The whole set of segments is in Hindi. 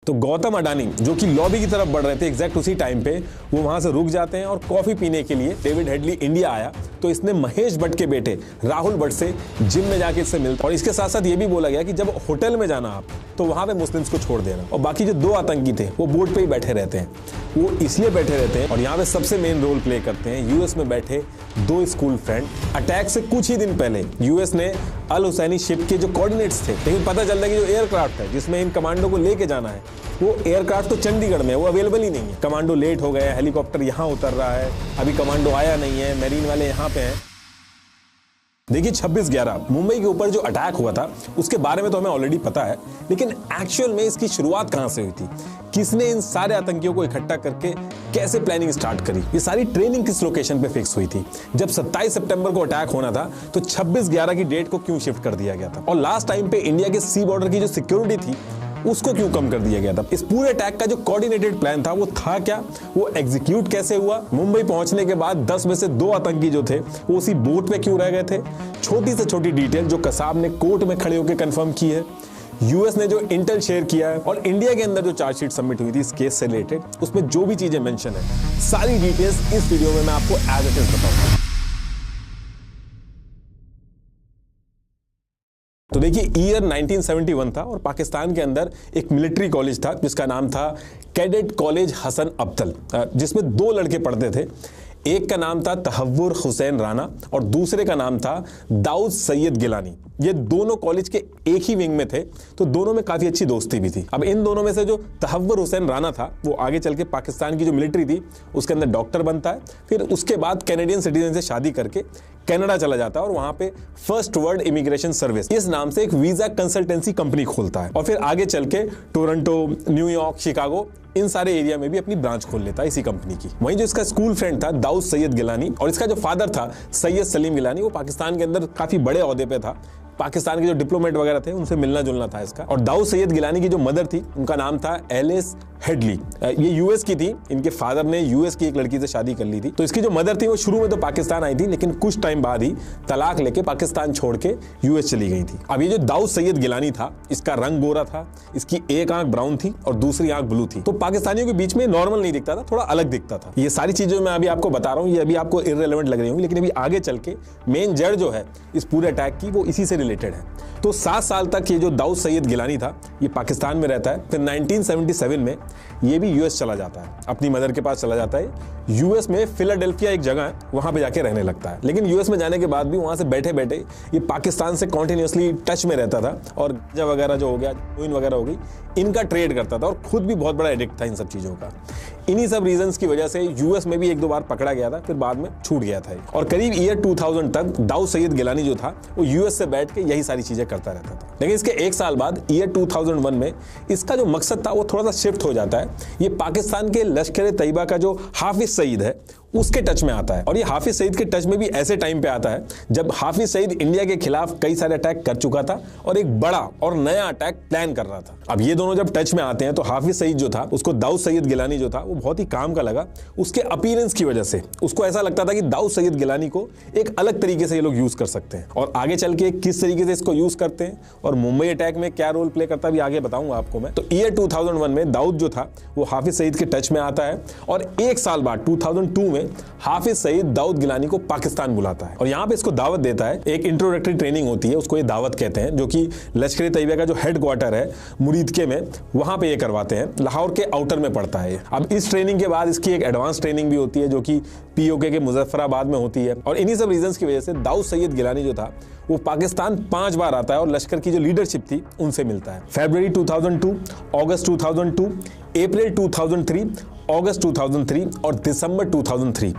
तो गौतम अडानी जो कि लॉबी की तरफ बढ़ रहे थे एग्जैक्ट उसी टाइम पे वो वहां से रुक जाते हैं और कॉफी पीने के लिए डेविड हेडली इंडिया आया। तो इसने महेश भट्ट के बेटे राहुल भट्ट से जिम में जाके इससे मिलता और इसके साथ साथ ये भी बोला गया कि जब होटल में जाना आप तो वहां पे मुस्लिम्स को छोड़ देना। और बाकी जो 2 आतंकी थे वो बोर्ड पे ही बैठे रहते हैं। वो इसलिए बैठे रहते हैं और यहाँ पे सबसे मेन रोल प्ले करते हैं यूएस में बैठे 2 स्कूल फ्रेंड। अटैक से कुछ ही दिन पहले यूएस ने अल हुसैनी शिप के जो कोऑर्डिनेट्स थे, लेकिन पता चलता है कि जो एयरक्राफ्ट है जिसमें इन कमांडो को लेके जाना है वो एयरक्राफ्ट तो चंडीगढ़ में है, वो अवेलेबल ही नहीं है। कमांडो लेट हो गए, हेलीकॉप्टर यहाँ उतर रहा है, अभी कमांडो आया नहीं है, मेरीन वाले यहाँ पे हैं। देखिए 26/11 मुंबई के ऊपर जो अटैक हुआ था उसके बारे में तो हमें ऑलरेडी पता है, लेकिन एक्चुअल में इसकी शुरुआत कहां से हुई थी, किसने इन सारे आतंकियों को इकट्ठा करके कैसे प्लानिंग स्टार्ट करी, ये सारी ट्रेनिंग किस लोकेशन पे फिक्स हुई थी, जब 27 सितंबर को अटैक होना था तो 26/11 की डेट को क्यों शिफ्ट कर दिया गया था, और लास्ट टाइम पे इंडिया के सी बॉर्डर की जो सिक्योरिटी थी उसको क्यों कम कर दिया गया था। इस पूरे अटैक का जो कोऑर्डिनेटेड प्लान था वो था क्या, वो एग्जीक्यूट कैसे हुआ, मुंबई पहुंचने के बाद 10 में से 2 आतंकी जो थे वो उसी बोट पे क्यों रह गए थे। छोटी से छोटी डिटेल जो कसाब ने कोर्ट में खड़े होकर कंफर्म की है, यूएस ने जो इंटेल शेयर किया है और इंडिया के अंदर जो चार्जशीट सबमिट हुई थी इस केस से रिलेटेड, उसमें जो भी चीजें मेंशन है सारी डिटेल्स इस वीडियो में मैं आपको एज इट इज बताऊंगा। तो देखिए ईयर 1971 था और पाकिस्तान के अंदर एक मिलिट्री कॉलेज था जिसका नाम था कैडेट कॉलेज हसन अब्दल, जिसमें 2 लड़के पढ़ते थे। एक का नाम था तहव्वुर हुसैन राना और दूसरे का नाम था दाऊद सैयद गिलानी। ये दोनों कॉलेज के एक ही विंग में थे, तो दोनों में काफी अच्छी दोस्ती भी थी। अब इन दोनों में से जो तहव्वुर हुसैन राना था वो आगे चल के पाकिस्तान की जो मिलिट्री थी उसके अंदर डॉक्टर बनता है, फिर उसके बाद कैनेडियन सिटीजन से शादी करके कनाडा चला जाता है और वहां पे फर्स्ट वर्ल्ड इमिग्रेशन सर्विस इस नाम से एक वीजा कंसल्टेंसी कंपनी खोलता है और फिर आगे चल के टोरंटो, न्यूयॉर्क, शिकागो इन सारे एरिया में भी अपनी ब्रांच खोल लेता है इसी कंपनी की। वहीं जो इसका स्कूल फ्रेंड था दाऊद सैयद गिलानी और इसका जो फादर था सैयद सलीम गिलानी, वो पाकिस्तान के अंदर काफी बड़े ओहदे पे था, पाकिस्तान के जो डिप्लोमेट वगैरह थे उनसे मिलना जुलना था इसका। और दाऊद सैयद गिलानी की जो मदर थी उनका नाम था एलिस हेडली, ये यूएस की थी, इनके फादर ने यूएस की एक लड़की से शादी कर ली थी। तो इसकी जो मदर थी वो शुरू में तो पाकिस्तान आई थी, लेकिन कुछ टाइम बाद ही तलाक लेके पाकिस्तान छोड़ के यूएस चली गई थी। अब ये जो दाऊद सैयद गिलानी था इसका रंग गोरा था, इसकी एक आंख ब्राउन थी और दूसरी आंख ब्लू थी, तो पाकिस्तानियों के बीच में नॉर्मल नहीं दिखता था, थोड़ा अलग दिखता था। ये सारी चीजें मैं अभी आपको बता रहा हूँ, ये अभी आपको इररिलेवेंट लग रही होंगी, लेकिन अभी आगे चल के मेन जड़ जो है इस पूरे अटैक की वो इसी से रिलेटेड है। तो 7 साल तक ये जो दाऊद सैयद गिलानी था ये पाकिस्तान में रहता है, फिर 1977 में ये भी यूएस चला जाता है, अपनी मदर के पास चला जाता है। यूएस में फिलाडेल्फिया एक जगह है, वहां पे जाके रहने लगता है, लेकिन यूएस में जाने के बाद भी वहां से बैठे बैठे ये पाकिस्तान से कॉन्टिन्यूसली टच में रहता था और गांजा वगैरह जो हो गया, कोइन वगैरह हो गई, इनका ट्रेड करता था और खुद भी बहुत बड़ा एडिक्ट था इन सब चीजों का। इन्हीं सब रीजंस की वजह से यूएस में भी 1-2 बार पकड़ा गया था, फिर बाद में छूट गया था। और करीब ईयर 2000 तक दाऊद सैयद गिलानी जो था वो यूएस से बैठ के यही सारी चीजें करता रहता था। लेकिन इसके 1 साल बाद ईयर 2001 में इसका जो मकसद था वो थोड़ा सा शिफ्ट हो जाता है। ये पाकिस्तान के लश्कर तैयबा का जो हाफिज सईद है उसके टच में आता है, और ये हाफिज सईद के टच में भी ऐसे टाइम पे आता है जब हाफिज सईद इंडिया के खिलाफ कई सारे अटैक कर चुका था और एक बड़ा और नया अटैक प्लान कर रहा था। अब ये दोनों जब टच में आते हैं तो हाफिज सईद जो था उसको दाऊद सैयद गिलानी जो था वो बहुत ही काम का लगा, उसके अपीयरेंस की वजह से उसको ऐसा लगता था कि दाऊद सैयद गिलानी को एक अलग तरीके से ये लोग यूज कर सकते हैं। और आगे चल के किस तरीके से इसको यूज करते हैं और मुंबई अटैक में क्या रोल प्ले करता है भी आगे बताऊंगा आपको मैं। तो ईयर 2001 में दाऊद जो था वो हाफिज सईद के टच में आता है और 1 साल बाद 2002 में हाफिज सईद दाऊद गिलानी को पाकिस्तान बुलाता है और यहाँ पे इसको दावत देता है। एक इंट्रोडक्टरी ट्रेनिंग होती है, उसको ये दावत कहते हैं, जो कि लश्कर तैयबा का जो हेडक्वार्टर है मुरीदके में, वहां पे ये करवाते हैं। लाहौर के आउटर में पड़ता है। अब इस ट्रेनिंग के बाद इसकी एक एडवांस ट्रेनिंग भी होती है जो कि पीओके के मुजफ्फराबाद में होती है। और इन्हीं सब रीजंस की वजह से दाऊद सैयद गिलानी जो था वो पाकिस्तान 5 बार आता है और लश्कर की जो लीडरशिप थी उनसे मिलता है। फरवरी 2002, अगस्त 2002, अप्रैल 2003, अगस्त 2003 और दिसंबर 2003,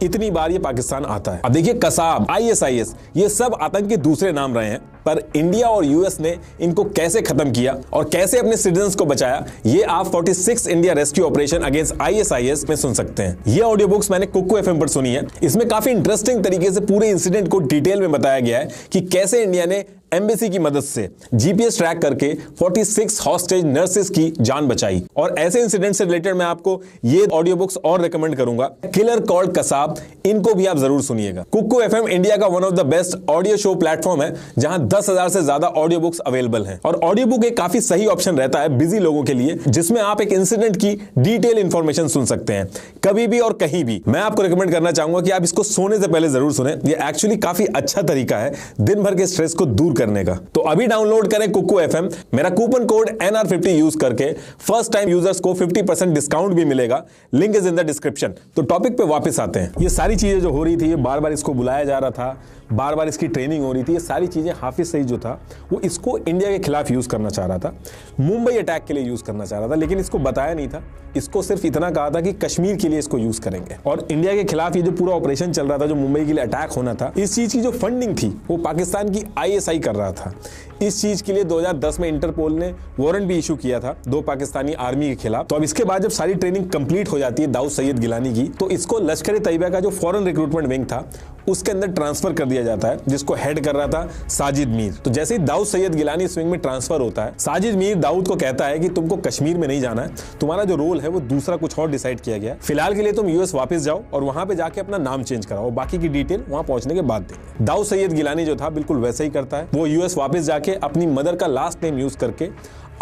इतनी बार ये पाकिस्तान आता है। अब देखिए कसाब, आईएसआईएस, ये सब आतंक के दूसरे नाम रहे हैं, पर इंडिया और यूएस ने इनको कैसे खत्म किया और कैसे अपने सिटीजन्स को बचाया ये आप 46 India rescue operation against ISIS में सुन सकते हैं। ये ऑडियो बुक्स मैंने कुकू एफएम पर सुनी है। इसमें काफी इंटरेस्टिंग तरीके से पूरे इंसिडेंट को डिटेल में बताया गया है कि कैसे इंडिया ने एम्बेसी की मदद से जीपीएस ट्रैक करके 46 हॉस्टेज नर्सेस की जान बचाई। और ऐसे इंसिडेंट से रिलेटेड मैं आपको ये ऑडियो बुक्स और रेकमेंड करूंगा, किलर कॉल्ड कसाब, इनको भी आप जरूर सुनिएगा। कुकू एफएम इंडिया का one of the best audio show platform है जहां 10,000 से ज्यादा ऑडियो बुक्स अवेलेबल हैं। और ऑडियो बुक एक काफी सही ऑप्शन रहता है बिजी लोगों के लिए, जिसमें आप एक इंसिडेंट की डिटेल इंफॉर्मेशन सुन सकते हैं कभी भी और कहीं भी। मैं आपको रिकमेंड करना चाहूंगा कि आप इसको सोने से पहले जरूर सुने। ये एक्चुअली काफी अच्छा तरीका है दिन भर के स्ट्रेस को दूर करने का। तो अभी डाउनलोड करें कुकू एफएम, मेरा कूपन कोड NR50 यूज करके फर्स्ट टाइम यूजर्स को 50% डिस्काउंट भी मिलेगा। Link is in the description. तो टॉपिक पे वापस आते हैं। ये सारी चीजें जो हो रही थी, ये बार बार इसको बुलाया जा रहा था, बार बार इसकी ट्रेनिंग हो रही थी, ये सारी चीजें हाफिज सईद जो था वो इसको इंडिया के खिलाफ यूज करना चाह रहा था, मुंबई अटैक के लिए यूज करना चाह रहा था, लेकिन इसको बताया नहीं था। इसको सिर्फ इतना कहा था कि कश्मीर के लिए इसको यूज करेंगे। और इंडिया के खिलाफ ये जो पूरा ऑपरेशन चल रहा था, जो मुंबई के लिए अटैक होना था, इस चीज की जो फंडिंग थी वो पाकिस्तान की ISI कर रहा था। इस चीज के लिए 2010 में इंटरपोल ने वारंट भी इशू किया था 2 पाकिस्तानी आर्मी के खिलाफ। तो अब इसके बाद जब सारी ट्रेनिंग कंप्लीट हो जाती है दाऊद सैयद गिलानी की, तो इसको लश्कर तैयबा का जो फॉरेन रिक्रूटमेंट विंग था उसके अंदर ट्रांसफर कर दिया जाता है, जिसको हेड कर रहा था साजिद मीर। तो जैसे ही दाऊद सैयद गिलानी इस विंग में ट्रांसफर होता है, साजिद मीर दाऊद को कहता है कि तुमको कश्मीर में नहीं जाना है, तुम्हारा जो रोल है वो दूसरा कुछ और डिसाइड किया गया, फिलहाल के लिए तुम US वापस जाओ और वहां पे जाके अपना नाम चेंज कराओ, बाकी की डिटेल वहां पहुंचने के बाद देंगे। दाऊद सैयद गिलानी जो था बिल्कुल वैसे ही करता है। वो US वापस जाके अपनी मदर का लास्ट नेम यूज करके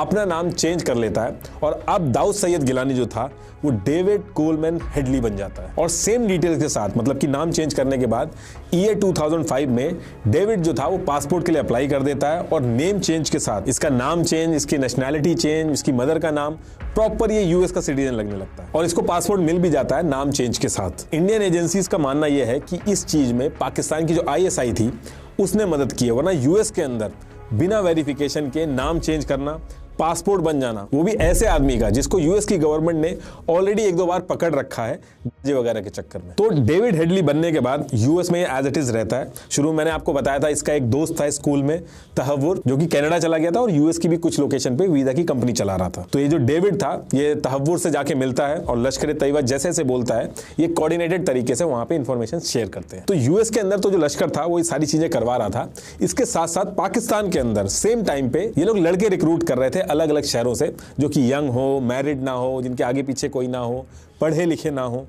अपना नाम चेंज कर लेता है और अब दाऊद सैयद गिलानी जो था वो डेविड कोलमैन हेडली बन जाता है। और सेम डिटेल्स के साथ, मतलब कि नाम चेंज करने के बाद ईयर 2005 में डेविड जो था वो पासपोर्ट के लिए अप्लाई कर देता है और नेम चेंज के साथ इसका नाम चेंज, इसकी नेशनैलिटी चेंज, इसकी मदर का नाम प्रॉपर ये US का सिटीजन लगने लगता है और इसको पासपोर्ट मिल भी जाता है नाम चेंज के साथ। इंडियन एजेंसीज का मानना यह है कि इस चीज में पाकिस्तान की जो ISI थी उसने मदद की है, वरना US के अंदर बिना वेरिफिकेशन के नाम चेंज करना, पासपोर्ट बन जाना, वो भी ऐसे आदमी का जिसको US की गवर्नमेंट ने ऑलरेडी 1-2 बार पकड़ रखा है वगैरह के चक्कर में। तो डेविड हेडली बनने के बाद US में एज इट इज रहता है। शुरू में मैंने आपको बताया था इसका एक दोस्त था स्कूल में, तहव्वुर, जो कि कनाडा चला गया था और US की भी कुछ लोकेशन पे वीजा की कंपनी चला रहा था। तो ये जो डेविड था ये तहव्वुर से जाके मिलता है और लश्कर तैयबा जैसे जैसे बोलता है ये कोऑर्डिनेटेड तरीके से वहां पे इंफॉर्मेशन शेयर करते हैं। तो US के अंदर तो जो लश्कर था वो ये सारी चीजें करवा रहा था। इसके साथ साथ पाकिस्तान के अंदर सेम टाइम पे ये लोग लड़के रिक्रूट कर रहे थे अलग अलग शहरों से, जो कि यंग हो, मैरिड ना हो, जिनके आगे पीछे कोई ना हो, पढ़े लिखे ना हो,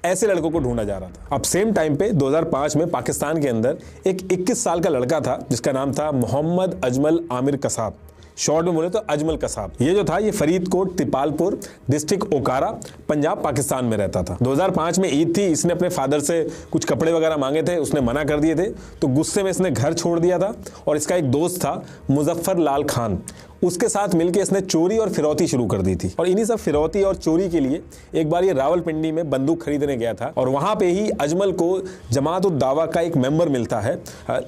ऐसे लड़कों को ढूंढा जा रहा था। अब सेम टाइम पे 2005 में पाकिस्तान के अंदर एक 21 साल का लड़का था जिसका नाम था मोहम्मद अजमल आमिर कसाब, शॉर्ट में बोले तो अजमल कसाब। ये जो था ये फरीदकोट तिपालपुर डिस्ट्रिक्ट ओकारा पंजाब पाकिस्तान में रहता था। 2005 में ईद थी, इसने अपने फादर से कुछ कपड़े वगैरह मांगे थे, उसने मना कर दिए थे, तो गुस्से में इसने घर छोड़ दिया था और इसका एक दोस्त था मुजफ्फर लाल खान, उसके साथ मिलकर इसने चोरी और फिरौती शुरू कर दी थी। और इन्हीं सब फिरौती और चोरी के लिए एक बार ये रावलपिंडी में बंदूक खरीदने गया था और वहां पे ही अजमल को जमात उद दावा का एक मेंबर मिलता है।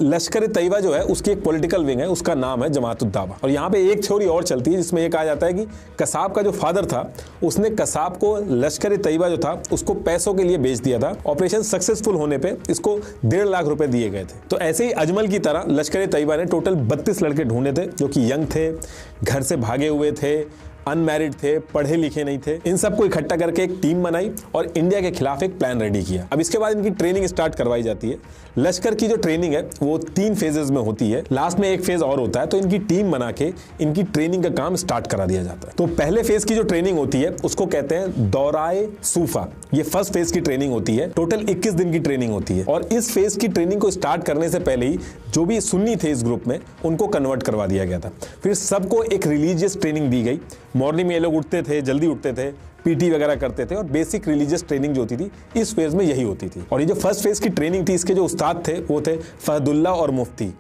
लश्कर तैयबा जो है उसकी एक पॉलिटिकल विंग है, उसका नाम है जमात उद दावा। और यहाँ पे एक थ्योरी और चलती है जिसमें यह कहा जाता है कि कसाब का जो फादर था उसने कसाब को लश्कर तैयबा जो था उसको पैसों के लिए बेच दिया था। ऑपरेशन सक्सेसफुल होने पे इसको 1.5 लाख रुपए दिए गए थे। तो ऐसे ही अजमल की तरह लश्कर तैयबा ने टोटल 32 लड़के ढूंढे थे जो कि यंग थे, घर से भागे हुए थे, अनमैरिड थे, पढ़े लिखे नहीं थे। इन सबको इकट्ठा करके एक टीम बनाई और इंडिया के खिलाफ एक प्लान रेडी किया। अब इसके बाद इनकी ट्रेनिंग स्टार्ट करवाई जाती है। लश्कर की जो ट्रेनिंग है वो 3 फेजेस में होती है, लास्ट में एक फेज और होता है। तो इनकी टीम बना के इनकी ट्रेनिंग का काम स्टार्ट करा दिया जाता है। तो पहले फेज की जो ट्रेनिंग होती है उसको कहते हैं दौराए सूफा। ये फर्स्ट फेज की ट्रेनिंग होती है, टोटल 21 दिन की ट्रेनिंग होती है। और इस फेज की ट्रेनिंग को स्टार्ट करने से पहले ही जो भी सुन्नी थे इस ग्रुप में उनको कन्वर्ट करवा दिया गया था। फिर सबको एक रिलीजियस ट्रेनिंग दी गई। मॉर्निंग में ये लोग उठते थे, जल्दी उठते थे, पीटी वगैरह करते थे और बेसिक रिलीजियस ट्रेनिंग जो होती थी इस फेज में यही होती थी। और ये जो फर्स्ट फेज की ट्रेनिंग थी इसके जो उस्ताद थे वो थे फहदुल्ला और मुफ्ती।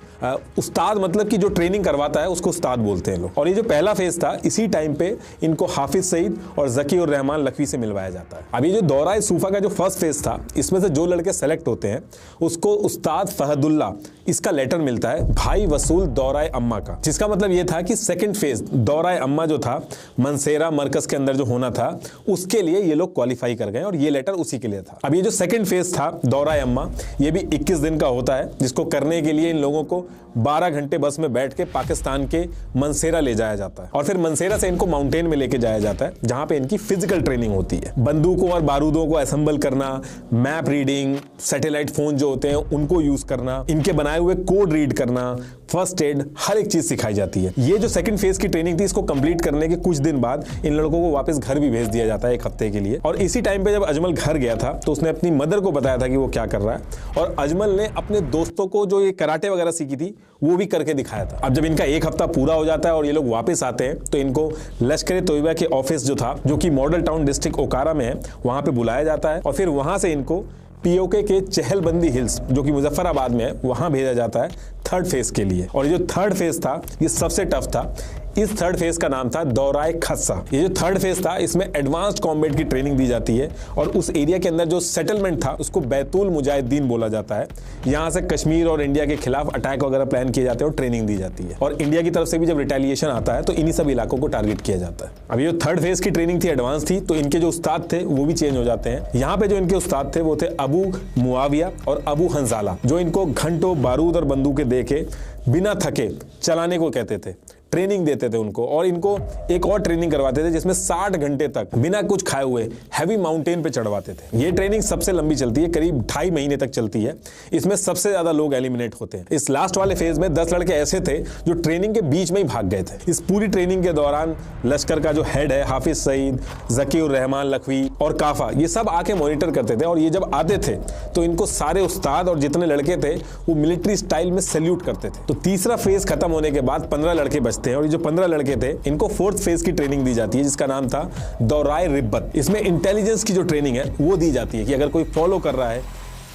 उस्ताद मतलब कि जो ट्रेनिंग करवाता है उसको उस्ताद बोलते हैं लोग। और ये जो पहला फेज था इसी टाइम पे इनको हाफिज सईद और जकी उर रहमान लखवी से मिलवाया जाता है। अब ये जो दौराए सूफा का जो फर्स्ट फेज था इसमें से जो लड़के सेलेक्ट होते हैं उसको उस्ताद फहदुल्ला इसका लेटर मिलता है भाई वसूल दौराए अम्मा का, जिसका मतलब ये था कि सेकंड फेज दौराए अम्मा जो था मनसेरा मरकज के अंदर जो होना था उसके लिए ये लोग क्वालिफाई कर गए और ये लेटर उसी के लिए था। अब ये जो सेकंड फेज था दौराए अम्मा ये भी 21 दिन का होता है, जिसको करने के लिए इन लोगों को 12 घंटे बस में बैठ के पाकिस्तान के मनसेरा ले जाया जाता है और फिर मनसेरा से इनको माउंटेन में लेके जाया जाता है जहां पे इनकी फिजिकल ट्रेनिंग होती है। बंदूकों और बारूदों को असेंबल करना, मैप रीडिंग, सैटेलाइट फोन जो होते हैं उनको यूज करना, इनके बनाए हुए कोड रीड करना, फर्स्ट एड, हर एक चीज सिखाई जाती है। ये जो सेकंड फेज की ट्रेनिंग थी, इसको कंप्लीट करने के कुछ दिन बाद इन लड़कों को वापस घर भी भेज दिया जाता है 1 हफ्ते के लिए। और इसी टाइम पे जब अजमल घर गया था तो उसने अपनी मदर को बताया था कि वो क्या कर रहा है, और अजमल ने अपने दोस्तों को जो ये कराटे वगैरह सीखी थी वो भी करके दिखाया था। अब जब इनका 1 हफ्ता पूरा हो जाता है और ये लोग वापस आते हैं तो इनको लश्कर तोयबा के ऑफिस जो था, जो कि मॉडल टाउन डिस्ट्रिक्ट ओकारा में है, वहां पे बुलाया जाता है और फिर वहां से इनको पीओके के चहलबंदी हिल्स, जो कि मुजफ्फराबाद में है, वहां भेजा जाता है थर्ड फेज के लिए। और ये जो थर्ड फेज था ये सबसे टफ था। इस थर्ड फेज का नाम था दौराए खस्सा। ये जो थर्ड फेज था इसमें एडवांस्ड कॉम्बैट की ट्रेनिंग दी जाती है और उस एरिया के अंदर जो सेटलमेंट था उसको बैतुल मुजाहिदीन बोला जाता है। यहां से कश्मीर और इंडिया के खिलाफ अटैक वगैरह प्लान किए जाते हैं और ट्रेनिंग दी जाती है, और इंडिया की तरफ से भी जब रिटेलिएशन आता है तो इन्हीं सब इलाकों को टारगेट किया जाता है। अब ये जो थर्ड फेज की ट्रेनिंग थी एडवांस थी, तो इनके जो उस्ताद थे वो भी चेंज हो जाते हैं। यहाँ पे जो इनके उस्ताद थे वो थे अबू मुआविया और अबू हंजाला, जो इनको घंटों बारूद और बंदूकें देके बिना थके चलाने को कहते थे, ट्रेनिंग देते थे उनको, और इनको एक और ट्रेनिंग करवाते थे जिसमें 60 घंटे तक बिना कुछ खाए हुए हैवी माउंटेन पे चढ़वाते थे। ये ट्रेनिंग सबसे लंबी चलती है, करीब 2.5 महीने तक चलती है। इसमें सबसे ज्यादा लोग एलिमिनेट होते हैं। इस लास्ट वाले फेज में 10 लड़के ऐसे थे जो ट्रेनिंग के बीच में ही भाग गए थे। इस पूरी ट्रेनिंग के दौरान लश्कर का जो हेड है हाफिज सईद, जकीउर रहमान लखवी और काफा, ये सब आके मॉनिटर करते थे, और ये जब आते थे तो इनको सारे उस्ताद और जितने लड़के थे वो मिलिट्री स्टाइल में सैल्यूट करते थे। तो तीसरा फेज खत्म होने के बाद 15 लड़के बचते हैं, और ये जो 15 लड़के थे इनको फोर्थ फेज की ट्रेनिंग दी जाती है जिसका नाम था दौराए रिब्बत। इसमें इंटेलिजेंस की जो ट्रेनिंग है वो दी जाती है कि अगर कोई फॉलो कर रहा है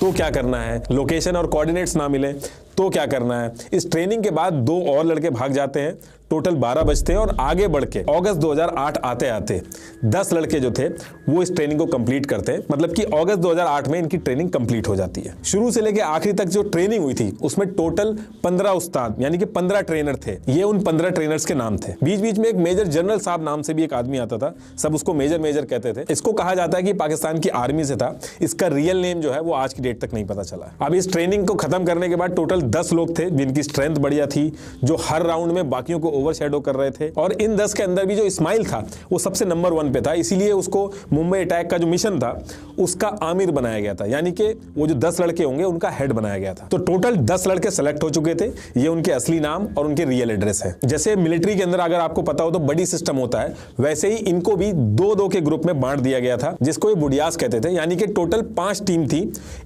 तो क्या करना है, लोकेशन और कोऑर्डिनेट्स ना मिले तो क्या करना है। इस ट्रेनिंग के बाद 2 और लड़के भाग जाते हैं, टोटल 12 बचते हैं, और आगे बढ़ के अगस्त 2008 आते आते 10 लड़के जो थे वो इस ट्रेनिंग को कंप्लीट करते हैं। मतलब कि अगस्त 2008 में इनकी ट्रेनिंग कंप्लीट हो जाती है। शुरू से लेकर आखिरी तक जो ट्रेनिंग हुई थी उसमें टोटल 15 उस्ताद यानी कि 15 ट्रेनर थे। ये उन 15 ट्रेनर्स के नाम थे। बीच बीच में एक मेजर जनरल साहब नाम से भी एक आदमी आता था, सब उसको मेजर कहते थे। इसको कहा जाता है कि पाकिस्तान की आर्मी से था। इसका रियल नेम जो है वो आज की डेट तक नहीं पता चला। अब इस ट्रेनिंग को खत्म करने के बाद टोटल 10 लोग थे जिनकी स्ट्रेंथ बढ़िया थी, जो हर राउंड में बाकियों को ओवरशैडो कर रहे थे। और इन 10 के अंदर भी जो इस्माइल था वो सबसे नंबर 1 पे था, इसीलिए उसको मुंबई अटैक का जो मिशन था उसका आमिर बनाया गया था, यानी कि वो जो 10 लड़के होंगे उनका हेड बनाया गया था। तो टोटल 10 लड़के सेलेक्ट हो चुके थे। ये उनके असली नाम और उनके रियल एड्रेस है। जैसे मिलिट्री के अंदर अगर आपको पता हो तो बड़ी सिस्टम होता है, वैसे ही इनको भी 2-2 के ग्रुप में बांट दिया गया था, जिसको ये बुडियास कहते थे। यानी कि टोटल 5 टीम थी,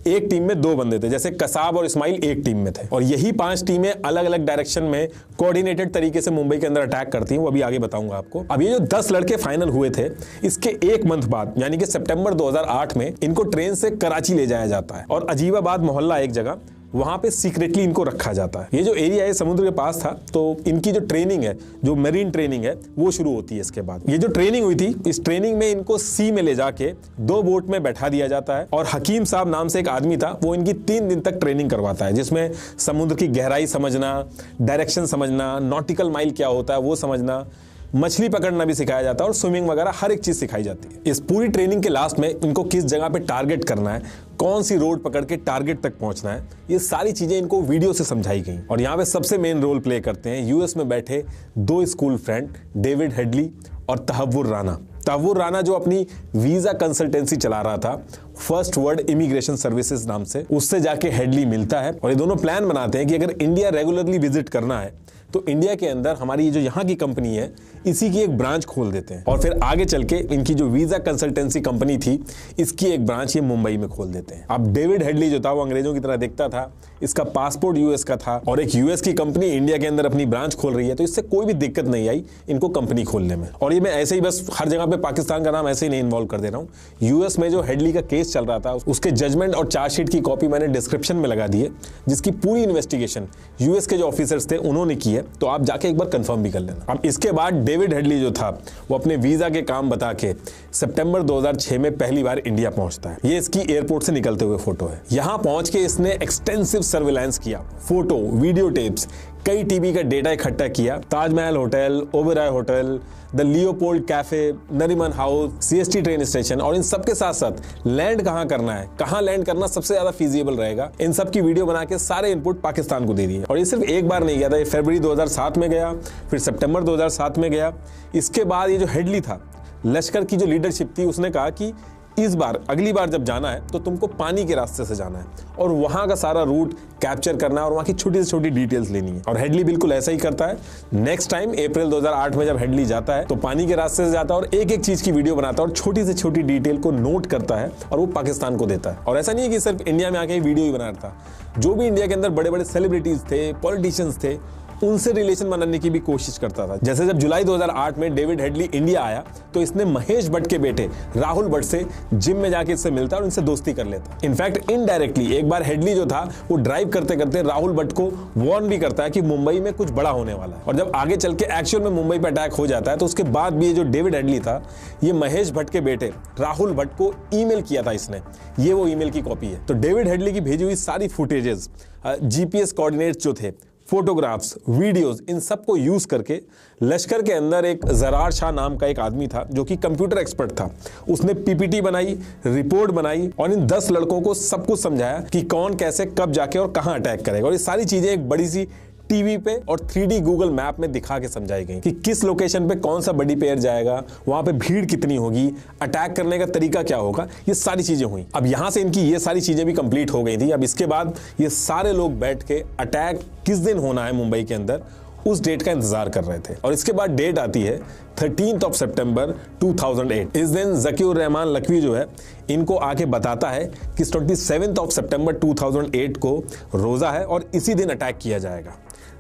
एक टीम में 2 बंदे थे, जैसे कसाब और इस्माइल एक टीम में थे, और यही 5 टीमें अलग अलग डायरेक्शन में कोऑर्डिनेटेड तरीके से मुंबई के अंदर अटैक करती हैं। वो अभी आगे बताऊंगा आपको। अब ये जो 10 लड़के फाइनल हुए थे, इसके 1 मंथ बाद यानी कि सितंबर 2008 में इनको ट्रेन से कराची ले जाया जाता है, और अजीबाबाद मोहल्ला एक जगह, वहां पे सीक्रेटली इनको रखा जाता है। ये जो एरिया है समुद्र के पास था, तो इनकी जो ट्रेनिंग है, जो मरीन ट्रेनिंग है, वो शुरू होती है। इसके बाद ये जो ट्रेनिंग हुई थी, इस ट्रेनिंग में इनको सी में ले जाके 2 बोट में बैठा दिया जाता है, और हकीम साहब नाम से एक आदमी था, वो इनकी 3 दिन तक ट्रेनिंग करवाता है, जिसमें समुद्र की गहराई समझना, डायरेक्शन समझना, नॉटिकल माइल क्या होता है वो समझना, मछली पकड़ना भी सिखाया जाता है, और स्विमिंग वगैरह हर एक चीज सिखाई जाती है। इस पूरी ट्रेनिंग के लास्ट में इनको किस जगह पे टारगेट करना है, कौन सी रोड पकड़ के टारगेट तक पहुंचना है, ये सारी चीजें इनको वीडियो से समझाई गई। और यहाँ पे सबसे मेन रोल प्ले करते हैं यूएस में बैठे 2 स्कूल फ्रेंड, डेविड हेडली और तहव्वुर राना। तहव्वुर राना जो अपनी वीजा कंसल्टेंसी चला रहा था, फर्स्ट वर्ल्ड इमिग्रेशन सर्विसेज नाम से, उससे जाके हेडली मिलता है, और ये दोनों प्लान बनाते हैं कि अगर इंडिया रेगुलरली विजिट करना है तो इंडिया के अंदर हमारी जो यहाँ की कंपनी है इसी की एक ब्रांच खोल देते हैं, और फिर आगे चल के इनकी जो वीजा कंसल्टेंसी कंपनी थी इसकी एक ब्रांच ये मुंबई में खोल देते हैं। अब डेविड हेडली जो था वो अंग्रेजों की तरह दिखता था, इसका पासपोर्ट यूएस का था, और एक यूएस की कंपनी इंडिया के अंदर अपनी ब्रांच खोल रही है, तो इससे कोई भी दिक्कत नहीं आई इनको कंपनी खोलने में। और ये मैं ऐसे ही बस हर जगह पे पाकिस्तान का नाम ऐसे ही नहीं इन्वॉल्व कर दे रहा हूँ। यूएस में जो हेडली का केस चल रहा था उसके जजमेंट और चार्जशीट की कॉपी मैंने डिस्क्रिप्शन में लगा दी है, जिसकी पूरी इन्वेस्टिगेशन यूएस के जो ऑफिसर्स थे उन्होंने की है, तो आप जाके एक बार कंफर्म भी कर लेना। अब इसके बाद डेविड हेडली जो था वो अपने वीजा के काम बता के सितंबर 2006 में पहली बार इंडिया पहुंचता है। ये इसकी एयरपोर्ट से निकलते हुए फोटो है। यहां पहुंच के इसने एक्सटेंसिव सर्विलांस किया, फोटो, वीडियो टेप्स, कई टीबी का डेटा इकट्ठा किया। Taj Mahal hotel, Oberoi hotel, the Leopold cafe, Nariman house, CST train station, और इन सब के साथ साथ लैंड कहां करना है, कहां लैंड करना सबसे ज्यादा फीजिबल रहेगा, इन सब की वीडियो बना के सारे इनपुट पाकिस्तान को दे दिए। और ये सिर्फ एक बार नहीं गया था, ये फरवरी 2007 में गया, फिर सितंबर 2007 में गया। इसके बाद ये जो हेडली था, लश्कर की जो लीडरशिप थी, उसने कहा कि इस बार अगली बार जब जाना है तो तुमको पानी के रास्ते से जाना है और वहां का सारा रूट कैप्चर करना है और वहां की छोटी से छोटी डिटेल्स लेनी है। और हेडली बिल्कुल ऐसा ही करता है। नेक्स्ट टाइम अप्रैल 2008 में जब हेडली जाता है तो पानी के रास्ते से जाता है और एक एक चीज की वीडियो बनाता है और छोटी से छोटी डिटेल को नोट करता है और वो पाकिस्तान को देता है। और ऐसा नहीं है कि सिर्फ इंडिया में आके वीडियो ही बना रहा था, जो भी इंडिया के अंदर बड़े बड़े सेलिब्रिटीज थे, पॉलिटिशियंस थे, उनसे रिलेशन बनाने की भी कोशिश करता था। जैसे जब जुलाई 2008 में डेविड हेडली इंडिया आया तो इसने महेश भट्ट के बेटे राहुल भट्ट से जिम में जाके इससे मिलता और इनसे दोस्ती कर लेता। इनफैक्ट इनडायरेक्टली एक बार हेडली जो था वो ड्राइव करते करते राहुल भट्ट को वार्न भी करता है कि मुंबई में कुछ बड़ा होने वाला है। और जब आगे चल के एक्चुअल में मुंबई पर अटैक हो जाता है तो उसके बाद भी ये जो डेविड हेडली था ये महेश भट्ट के बेटे राहुल भट्ट को ईमेल किया था इसने, ये वो ईमेल की कॉपी है। तो डेविड हेडली की भेजी हुई सारी फुटेजेस, जीपीएस कोऑर्डिनेट्स जो थे, फोटोग्राफ्स, वीडियोस, इन सब को यूज करके लश्कर के अंदर एक जरार शाह नाम का एक आदमी था जो कि कंप्यूटर एक्सपर्ट था। उसने पीपीटी बनाई, रिपोर्ट बनाई और इन 10 लड़कों को सब कुछ समझाया कि कौन कैसे कब जाके और कहां अटैक करेगा। और ये सारी चीजें एक बड़ी सी टीवी पे और 3D गूगल मैप में दिखा के समझाई गई कि किस लोकेशन पे कौन सा बड़ी पेयर जाएगा, वहां पे भीड़ कितनी होगी, अटैक करने का तरीका क्या होगा, ये सारी चीजें हुई। अब यहां से इनकी ये सारी चीजें भी कंप्लीट हो गई थी। अब इसके बाद ये सारे लोग बैठ के अटैक किस दिन होना है मुंबई के अंदर, उस डेट का इंतजार कर रहे थे। और इसके बाद डेट आती है 13 सितंबर 2008। इस दिन ज़कीउर रहमान लखवी जो है इनको आके बताता है कि 27 सितंबर 2008 को रोजा है और इसी दिन अटैक किया जाएगा।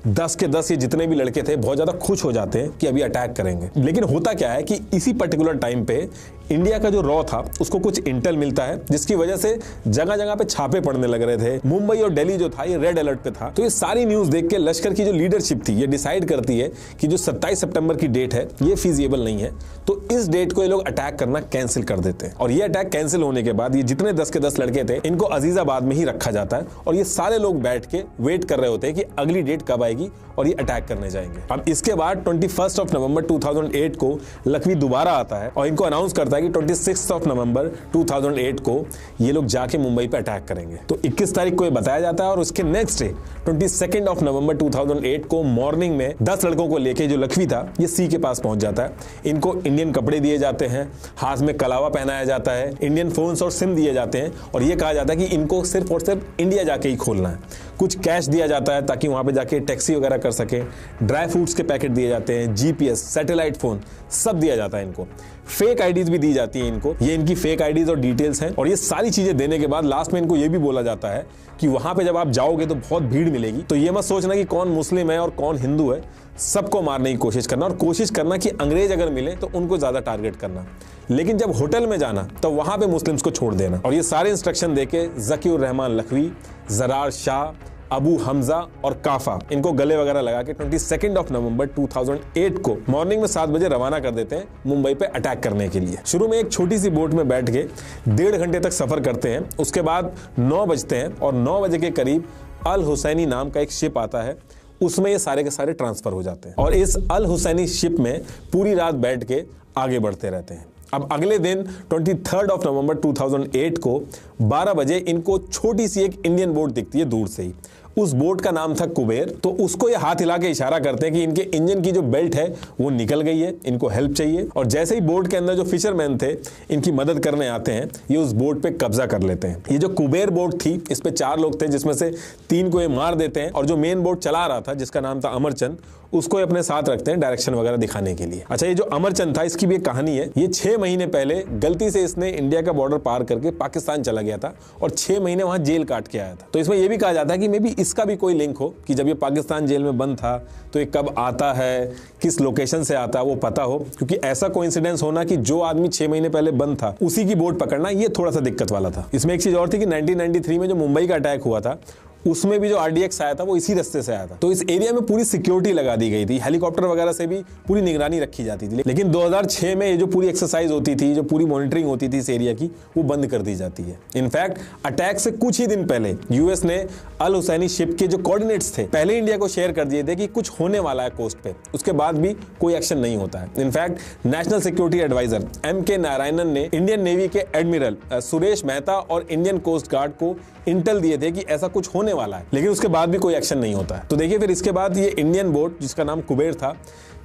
10 के 10 ये जितने भी लड़के थे बहुत ज्यादा खुश हो जाते हैं कि अभी अटैक करेंगे। लेकिन होता क्या है कि इसी पर्टिकुलर टाइम पे इंडिया का जो रॉ था उसको कुछ इंटेल मिलता है जिसकी वजह से जगह जगह पे छापे पड़ने लग रहे थे। मुंबई और दिल्ली जो था ये रेड अलर्ट पे था। तो ये सारी न्यूज देख के लश्कर की जो लीडरशिप थी ये डिसाइड करती है कि जो 27 सितंबर की डेट है ये फीजिएबल नहीं है, तो इस डेट को ये लोग अटैक करना कैंसिल कर देते हैं। और ये अटैक कैंसिल होने के बाद ये जितने 10 के 10 लड़के थे इनको अजीजाबाद में ही रखा जाता है और ये सारे लोग बैठ के वेट कर रहे होते हैं कि अगली डेट कब आएगी और ये अटैक करने जाएंगे। अब इसके बाद 21 नवंबर 2008 को लखवी दोबारा आता है और इनको अनाउंस करता है कि 26 नवंबर 2008 को ये लोग जाके मुंबई पे अटैक करेंगे। तो 21 तारीख को ये बताया जाता है और उसके नेक्स्ट डे 22 नवंबर 2008 को मॉर्निंग में 10 लड़कों को लेके जो लखवी था ये सी के पास पहुंच जाता है। इनको इंडियन कपड़े दिए जाते हैं, हाथ में कलावा पहनाया जाता है, इंडियन फोन्स और सिम दिए जाते हैं और ये कहा जाता है कि इनको सिर्फ और सिर्फ इंडिया जाके ही खोलना है। कुछ कैश दिया जाता है ताकि वहां पे जाके टैक्सी वगैरह कर सके, ड्राई फ्रूट्स के पैकेट दिए जाते हैं, जीपीएस, सैटेलाइट फोन सब दिया जाता है इनको। फेक आईडीज भी दी जाती है इनको, ये इनकी फेक आईडीज और डिटेल्स हैं। और ये सारी चीजें देने के बाद लास्ट में इनको ये भी बोला जाता है कि वहां पे जब आप जाओगे तो बहुत भीड़ मिलेगी, तो ये मत सोचना कि कौन मुस्लिम है और कौन हिंदू है, सबको मारने की कोशिश करना और कोशिश करना कि अंग्रेज अगर मिले तो उनको ज्यादा टारगेट करना। लेकिन जब होटल में जाना तो वहां पे मुस्लिम्स को छोड़ देना। और ये सारे इंस्ट्रक्शन देके ज़कीउर रहमान लखवी, जरार शाह, अबू हमजा और काफा इनको गले वगैरह लगा के 22 नवंबर 2008 को मॉर्निंग में 7 बजे रवाना कर देते हैं मुंबई पे अटैक करने के लिए। शुरू में एक छोटी सी बोट में बैठ के 1.5 घंटे तक सफर करते हैं। उसके बाद 9 बजते हैं और 9 बजे के करीब अल हुसैनी नाम का एक शिप आता है, उसमें ये सारे के सारे ट्रांसफर हो जाते हैं और इस अल हुसैनी शिप में पूरी रात बैठ के आगे बढ़ते रहते हैं। अब अगले दिन 23 नवंबर 2008 को 12 बजे इनको छोटी सी एक इंडियन बोट दिखती है दूर से ही। उस बोट का नाम था कुबेर। तो उसको ये हाथ हिला के इशारा करते हैं कि इनके इंजन की जो बेल्ट है वो निकल गई है, इनको हेल्प चाहिए। और जैसे ही बोट के अंदर जो फिशरमैन थे इनकी मदद करने आते हैं, ये उस बोट पे कब्जा कर लेते हैं। ये जो कुबेर बोट थी इस पे 4 लोग थे जिसमें से 3 को ये मार देते हैं और जो मेन बोट चला रहा था जिसका नाम था अमरचंद उसको अपने साथ रखते हैं डायरेक्शन वगैरह दिखाने के लिए। अच्छा, ये जो अमरचंद था इसकी भी एक कहानी है। ये 6 महीने पहले गलती से इसने इंडिया का बॉर्डर पार करके पाकिस्तान चला गया था और 6 महीने वहां जेल काट के आया था। तो इसमें यह भी कहा जाता है कि मे बी इसका भी कोई लिंक हो कि जब ये पाकिस्तान जेल में बंद था तो ये कब आता है, किस लोकेशन से आता है वो पता हो, क्योंकि ऐसा कोइंसिडेंस होना कि जो आदमी 6 महीने पहले बंद था उसी की बोट पकड़ना ये थोड़ा सा दिक्कत वाला था। इसमें एक चीज और थी कि 1993 में जो मुंबई का अटैक हुआ था उसमें भी जो आरडीएक्स आया था वो इसी रास्ते से आया था। तो इस एरिया में पूरी सिक्योरिटी लगा दी गई थी, हेलीकॉप्टर वगैरह से भी पूरी निगरानी रखी जाती थी। लेकिन 2006 में ये जो पूरी एक्सरसाइज होती थी, जो पूरी मॉनिटरिंग होती थी इस एरिया की, वो बंद कर दी जाती है। इनफैक्ट अटैक से कुछ ही दिन पहले यूएस ने अल हुसैनी शिप के जो कोऑर्डिनेट्स थे पहले इंडिया को शेयर कर दिए थे कि कुछ होने वाला है कोस्ट पे, उसके बाद भी कोई एक्शन नहीं होता है। In fact national security adviser MK Narayanan ने इंडियन नेवी के एडमिरल सुरेश मेहता और इंडियन कोस्ट गार्ड को इंटेल दिए थे कि ऐसा कुछ होने वाला है, लेकिन उसके बाद भी कोई एक्शन नहीं होता है। तो देखिए फिर इसके बाद ये इंडियन बोट जिसका नाम कुबेर था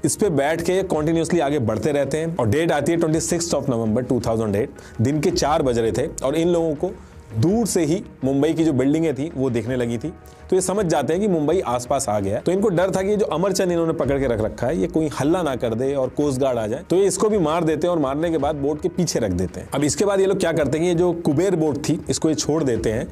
इस पे बैठ के कॉन्टिन्यूसली आगे बढ़ते रहते हैं और डेट आती है 26 नवंबर 2008, दिन के 4 बज रहे थे और इन लोगों को दूर से ही मुंबई की जो बिल्डिंगें थी वो दिखने लगी थी। तो ये समझ जाते हैं कि मुंबई आसपास आ गया है। तो इनको डर था कि ये जो अमरचंद इन्होंने पकड़ के रख रखा है ये कोई हल्ला ना कर दे और कोस्ट गार्ड आ जाए, तो ये इसको भी मार देते हैं और मारने के बाद बोट के पीछे रख देते हैं। अब इसके बाद ये लोग क्या करते हैं, ये जो कुबेर बोट थी इसको ये छोड़ देते हैं।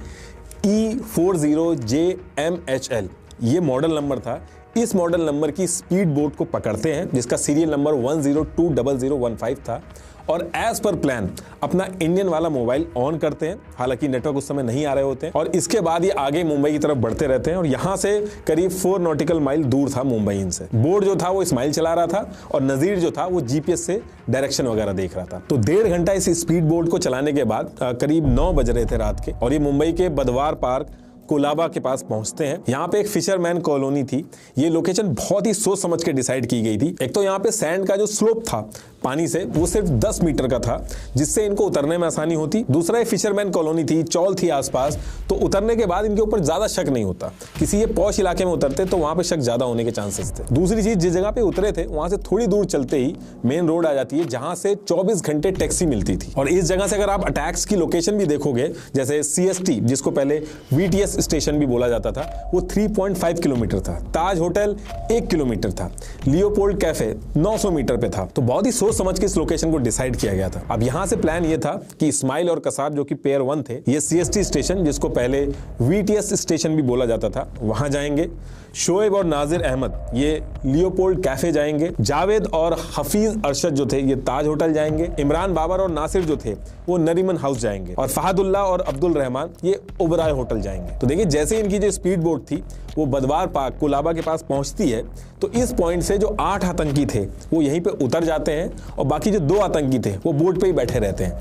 E40JMHL ये मॉडल नंबर था। इस मॉडल नंबर की स्पीड बोट को पकड़ते हैं जिसका सीरियल नंबर 1020015 था और एज पर प्लान अपना इंडियन वाला मोबाइल ऑन करते हैं। हालांकि नेटवर्क उस समय नहीं आ रहे होते हैं और इसके बाद ये आगे मुंबई की तरफ बढ़ते रहते हैं और यहाँ से करीब 4 नॉटिकल माइल दूर था मुंबई इनसे। बोट जो था वो इस्माइल चला रहा था और नजीर जो था वो जीपीएस से डायरेक्शन वगैरह देख रहा था। तो 1.5 घंटा इस स्पीड बोट को चलाने के बाद करीब 9 बज रहे थे रात के और ये मुंबई के बदवार पार्क कोलाबा के पास पहुंचते हैं। यहाँ पे एक फिशरमैन कॉलोनी थी। ये लोकेशन बहुत ही सोच समझ के डिसाइड की गई थी। एक तो यहाँ पे सैंड का जो स्लोप था पानी से वो सिर्फ 10 मीटर का था जिससे इनको उतरने में आसानी होती। दूसरा ये फिशरमैन कॉलोनी थी, चौल थी आसपास, तो उतरने के बाद इनके ऊपर ज्यादा शक नहीं होता। किसी ये पॉश इलाके में उतरते तो वहां पे शक ज्यादा होने के चांसेस थे। दूसरी चीज, जिस जगह पे उतरे थे वहां से थोड़ी दूर चलते ही मेन रोड आ जाती है जहां से 24 घंटे टैक्सी मिलती थी। और इस जगह से अगर आप अटैक्स की लोकेशन भी देखोगे, जैसे CST जिसको पहले VTS स्टेशन भी बोला जाता था, वो 3.5 किलोमीटर था। ताज होटल 1 किलोमीटर था। लियोपोल्ड कैफे 900 मीटर पे था। तो बहुत ही सोच समझ के इस लोकेशन को डिसाइड किया गया था। अब यहां से प्लान ये था कि इस्माइल और कसाब जो कि पेयर 1 थे, ये CST स्टेशन जिसको पहले VTS स्टेशन भी बोला जाता था वहां जाएंगे। शोएब और नाजिर अहमद ये लियोपोल्ड कैफे जाएंगे। जावेद और हफीज अरशद जो थे ये ताज होटल जाएंगे। इमरान बाबर और नासिर जो थे वो नरीमन हाउस जाएंगे और फहदुल्लाह और अब्दुल रहमान ये ओबराय होटल जाएंगे। तो देखिए जैसे इनकी जो स्पीड बोट थी वो बदवार पार्क कोलाबा के पास पहुंचती है तो इस पॉइंट से जो 8 आतंकी थे वो यहीं पे उतर जाते हैं और बाकी जो 2 आतंकी थे वो बोट पे ही बैठे रहते हैं।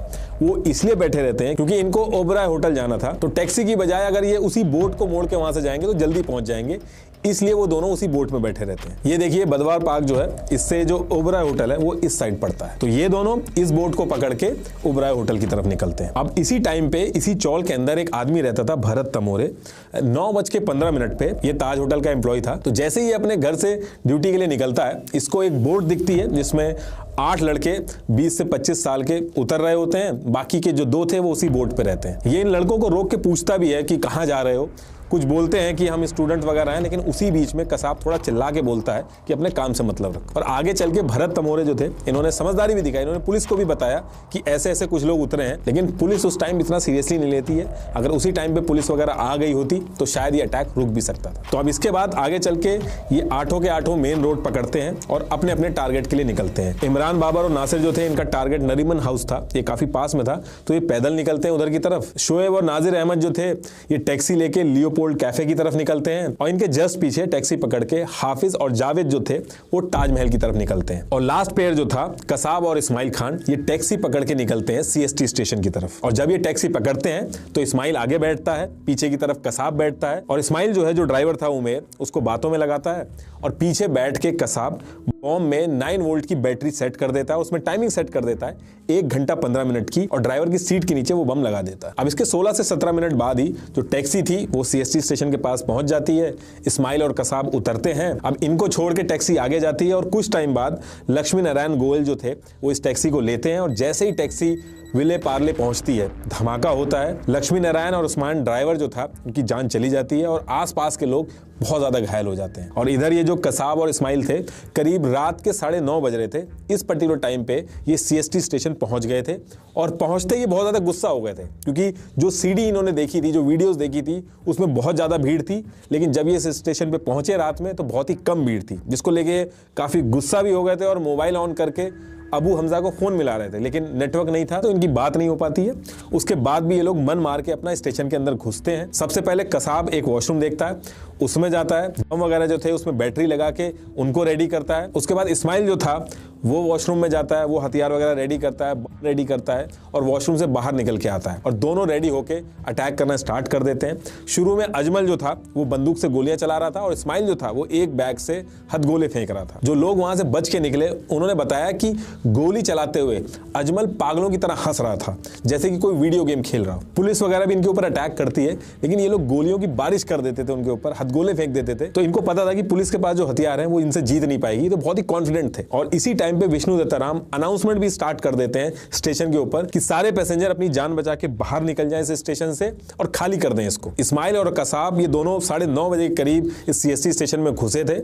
वो इसलिए बैठे रहते हैं क्योंकि इनको ओबराय होटल जाना था, तो टैक्सी की बजाय अगर ये उसी बोट को मोड़ के वहां से जाएंगे तो जल्दी पहुंच जाएंगे, इसलिए वो दोनों उसी बोट में बैठे रहते हैं। ये देखिए बदवार पार्क जो है इससे जो ओबराय होटल है वो इस साइड पड़ता है। तो ये दोनों इस बोट को पकड़ के ओबराय होटल की तरफ निकलते हैं। अब इसी टाइम पे इसी चौल के अंदर एक आदमी रहता था, भरत तमोरे। 9:15 पे ये ताज होटल का एम्प्लॉय था। तो जैसे ही अपने घर से ड्यूटी के लिए निकलता है, इसको एक बोट दिखती है जिसमें 8 लड़के 20 से 25 साल के उतर रहे होते हैं। बाकी के जो 2 थे वो उसी बोट पे रहते हैं। ये इन लड़कों को रोक के पूछता भी है कि कहाँ जा रहे हो। कुछ बोलते हैं कि हम स्टूडेंट वगैरह हैं, लेकिन उसी बीच में कसाब थोड़ा चिल्ला के बोलता है कि अपने काम से मतलब रखो। और आगे चल के भरत तमोरे जो थे इन्होंने समझदारी भी दिखाई। इन्होंने पुलिस को भी बताया कि ऐसे ऐसे कुछ लोग उतरे हैं, लेकिन पुलिस उस टाइम इतना सीरियसली नहीं लेती है। अगर उसी टाइम पे पुलिस वगैरह आ गई होती तो शायद ये अटैक रुक भी सकता था। तो अब इसके बाद आगे चल के ये 8 के 8 मेन रोड पकड़ते हैं और अपने अपने टारगेट के लिए निकलते हैं। इमरान बाबर और नासिर जो थे इनका टारगेट नरीमन हाउस था, ये काफी पास में था, तो ये पैदल निकलते हैं उधर की तरफ। शोएब और नाजिर अहमद जो थे ये टैक्सी लेके लियोपोल्ड कैफे की तरफ निकलते हैं और इनके जस्ट पीछे टैक्सी पकड़ के हाफिज और जावेद जो थे वो ताजमहल की तरफ निकलते हैं। और लास्ट पेयर जो था कसाब और इस्माइल खान ये टैक्सी पकड़ के निकलते हैं CST स्टेशन की तरफ। और जब ये टैक्सी पकड़ते हैं तो इस्माइल आगे बैठता है, पीछे की तरफ कसाब बैठता है और इस्माइल जो है जो ड्राइवर था उमेर उसको बातों में लगाता है और पीछे बैठ के कसाब बॉम्ब में 9 वोल्ट की बैटरी सेट कर देता है। उसमें टाइमिंग सेट कर देता है 1 घंटा 15 मिनट की और ड्राइवर की सीट के नीचे वो बम लगा देता है। अब इसके 16 से 17 मिनट बाद ही जो टैक्सी थी वो CST स्टेशन के पास पहुंच जाती है। इस्माइल और कसाब उतरते हैं। अब इनको छोड़ के टैक्सी आगे जाती है और कुछ टाइम बाद लक्ष्मी नारायण गोयल जो थे वो इस टैक्सी को लेते हैं और जैसे ही टैक्सी विले पार्ले पहुंचती है धमाका होता है। लक्ष्मी नारायण और उस्मान ड्राइवर जो था उनकी जान चली जाती है और आसपास के लोग बहुत ज्यादा घायल हो जाते हैं। और इधर ये जो कसाब और इस्माइल थे करीब रात के 9:30 बज रहे थे। इस पर्टिकुलर टाइम पे ये CST स्टेशन पहुंच गए थे और पहुंचते ही बहुत ज्यादा गुस्सा हो गए थे क्योंकि जो CD इन्होंने देखी थी, जो वीडियोस देखी थी, उसमें बहुत ज्यादा भीड़ थी। लेकिन जब ये इस स्टेशन पे पहुंचे रात में तो बहुत ही कम भीड़ थी, जिसको लेके काफी गुस्सा भी हो गए थे और मोबाइल ऑन करके अबू हमजा को फोन मिला रहे थे, लेकिन नेटवर्क नहीं था तो इनकी बात नहीं हो पाती है। उसके बाद भी ये लोग मन मार के अपना स्टेशन के अंदर घुसते हैं। सबसे पहले कसाब एक वॉशरूम देखता है, उसमें जाता है, बम वगैरह जो थे उसमें बैटरी लगा के उनको रेडी करता है। उसके बाद इस्माइल जो था वो वॉशरूम में जाता है, वो हथियार वगैरह रेडी करता है और वॉशरूम से बाहर निकल के आता है और दोनों रेडी होके अटैक करना स्टार्ट कर देते हैं। शुरू में अजमल जो था वो बंदूक से गोलियां चला रहा था और इस्माइल जो था वो एक बैग से हथगोले फेंक रहा था। जो लोग वहां से बच के निकले उन्होंने बताया कि गोली चलाते हुए अजमल पागलों की तरह हंस रहा था, जैसे कि कोई वीडियो गेम खेल रहा हो। पुलिस वगैरह भी इनके ऊपर अटैक करती है, लेकिन ये लोग गोलियों की बारिश कर देते थे उनके ऊपर, गोले फेंक देते थे। तो इनको पता था कि पुलिस के पास जो हथियार है वो इनसे जीत नहीं पाएगी, तो बहुत ही कॉन्फिडेंट थे। और इसी टाइम पे विष्णु दत्ताराम अनाउंसमेंट भी स्टार्ट कर देते हैं स्टेशन के ऊपर कि सारे पैसेंजर अपनी जान बचा के बाहर निकल जाएं इस स्टेशन से और खाली कर दें इसको। इस्माइल और कसाब ये दोनों 9:30 बजे के करीब इस सीएसटी स्टेशन में घुसे थे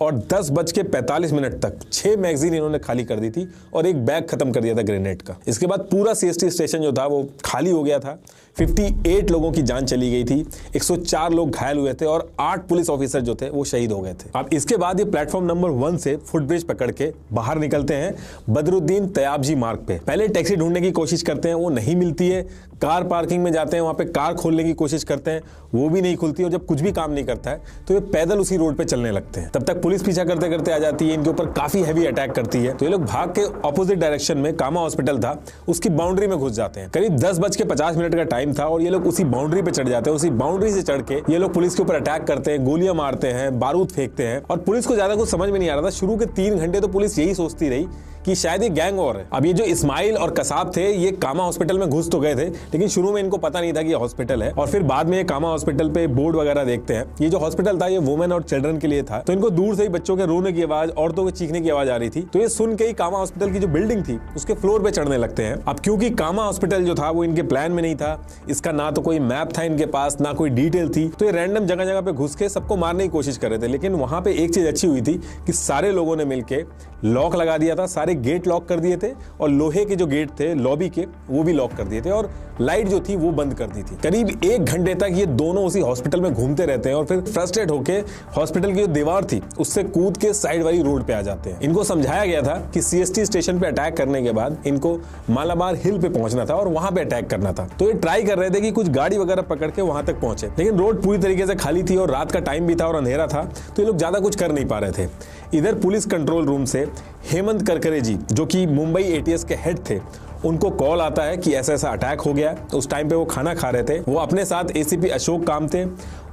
और 10:45 तक 6 मैगजीन इन्होंने खाली कर दी थी और एक बैग खत्म कर दिया था ग्रेनेड का। इसके बाद पूरा सीएसटी स्टेशन जो था वो खाली हो गया था। 58 लोगों की जान चली गई थी, 104 लोग घायल हुए थे और 8 पुलिस ऑफिसर जो थे वो शहीद हो गए थे। अब इसके बाद ये प्लेटफॉर्म नंबर 1 से फुटब्रिज पकड़ के बाहर निकलते हैं बदरुद्दीन तयाबजी मार्ग पे। पहले टैक्सी ढूंढने की कोशिश करते हैं, वो नहीं मिलती है। कार पार्किंग में जाते हैं, वहां पे कार खोलने की कोशिश करते हैं, वो भी नहीं खुलती। और जब कुछ भी काम नहीं करता है तो ये पैदल उसी रोड पे चलने लगते हैं। तब तक पुलिस पीछा करते करते आ जाती है, इनके ऊपर काफी हैवी अटैक करती है। तो ये लोग भाग के ऑपोजिट डायरेक्शन में कामा हॉस्पिटल था उसकी बाउंड्री में घुस जाते हैं। करीब 10:50 का टाइम था और ये लोग उसी बाउंड्री पे चढ़ जाते हैं। उसी बाउंड्री से चढ़ के ये लोग पुलिस के ऊपर अटैक करते हैं, गोलियां मारते हैं, बारूद फेंकते हैं। और पुलिस को ज्यादा कुछ समझ में नहीं आ रहा था। शुरू के 3 घंटे तो पुलिस यही सोचती रही कि शायद ये गैंग वॉर है। अब ये जो इस्माइल और कसाब थे ये कामा हॉस्पिटल में घुस तो गए थे, लेकिन शुरू में इनको पता नहीं था कि ये हॉस्पिटल है। और फिर बाद में ये कामा हॉस्पिटल पे बोर्ड वगैरह देखते हैं। ये जो हॉस्पिटल था ये वुमेन और चिल्ड्रन के लिए था। तो इनको दूर से ही बच्चों के रोने की आवाज, औरतों के चीखने की आवाज आ रही थी। तो ये सुन के ही कामा हॉस्पिटल की जो बिल्डिंग थी उसके फ्लोर पे चढ़ने लगते हैं। अब क्योंकि कामा हॉस्पिटल जो था वो इनके प्लान में नहीं था, इसका ना तो कोई मैप था इनके पास, ना कोई डिटेल थी, तो ये रैंडम जगह जगह पे घुस के सबको मारने की कोशिश कर रहे थे। लेकिन वहां पे एक चीज अच्छी हुई थी कि सारे लोगों ने मिलकर लॉक लगा दिया था, सारे गेट लॉक कर दिए थे और लोहे के जो गेट थे लॉबी के वो भी लॉक कर दिए थे और लाइट जो थी वो बंद कर दी थी। करीब 1 घंटे तक ये दोनों उसी हॉस्पिटल में घूमते रहते हैं और फिर फ्रस्ट्रेट होके हॉस्पिटल की जो दीवार थी उससे कूद के साइड वाली रोड पे आ जाते हैं। इनको समझाया गया था कि सीएसटी स्टेशन पे अटैक करने के बाद इनको मालाबार हिल पे पहुंचना था और वहां पे अटैक करना था। तो ये ट्राई कर रहे थे कि कुछ गाड़ी वगैरह पकड़ के वहां तक पहुंचे, लेकिन रोड पूरी तरीके से खाली थी और रात का टाइम भी था और अंधेरा था, तो ये लोग ज्यादा कुछ कर नहीं पा रहे थे। इधर पुलिस कंट्रोल रूम से हेमंत करकरे जी जो कि मुंबई एटीएस के हेड थे, उनको कॉल आता है कि ऐसा ऐसा अटैक हो गया। उस टाइम पे वो खाना खा रहे थे। वो अपने साथ एसीपी अशोक कामते,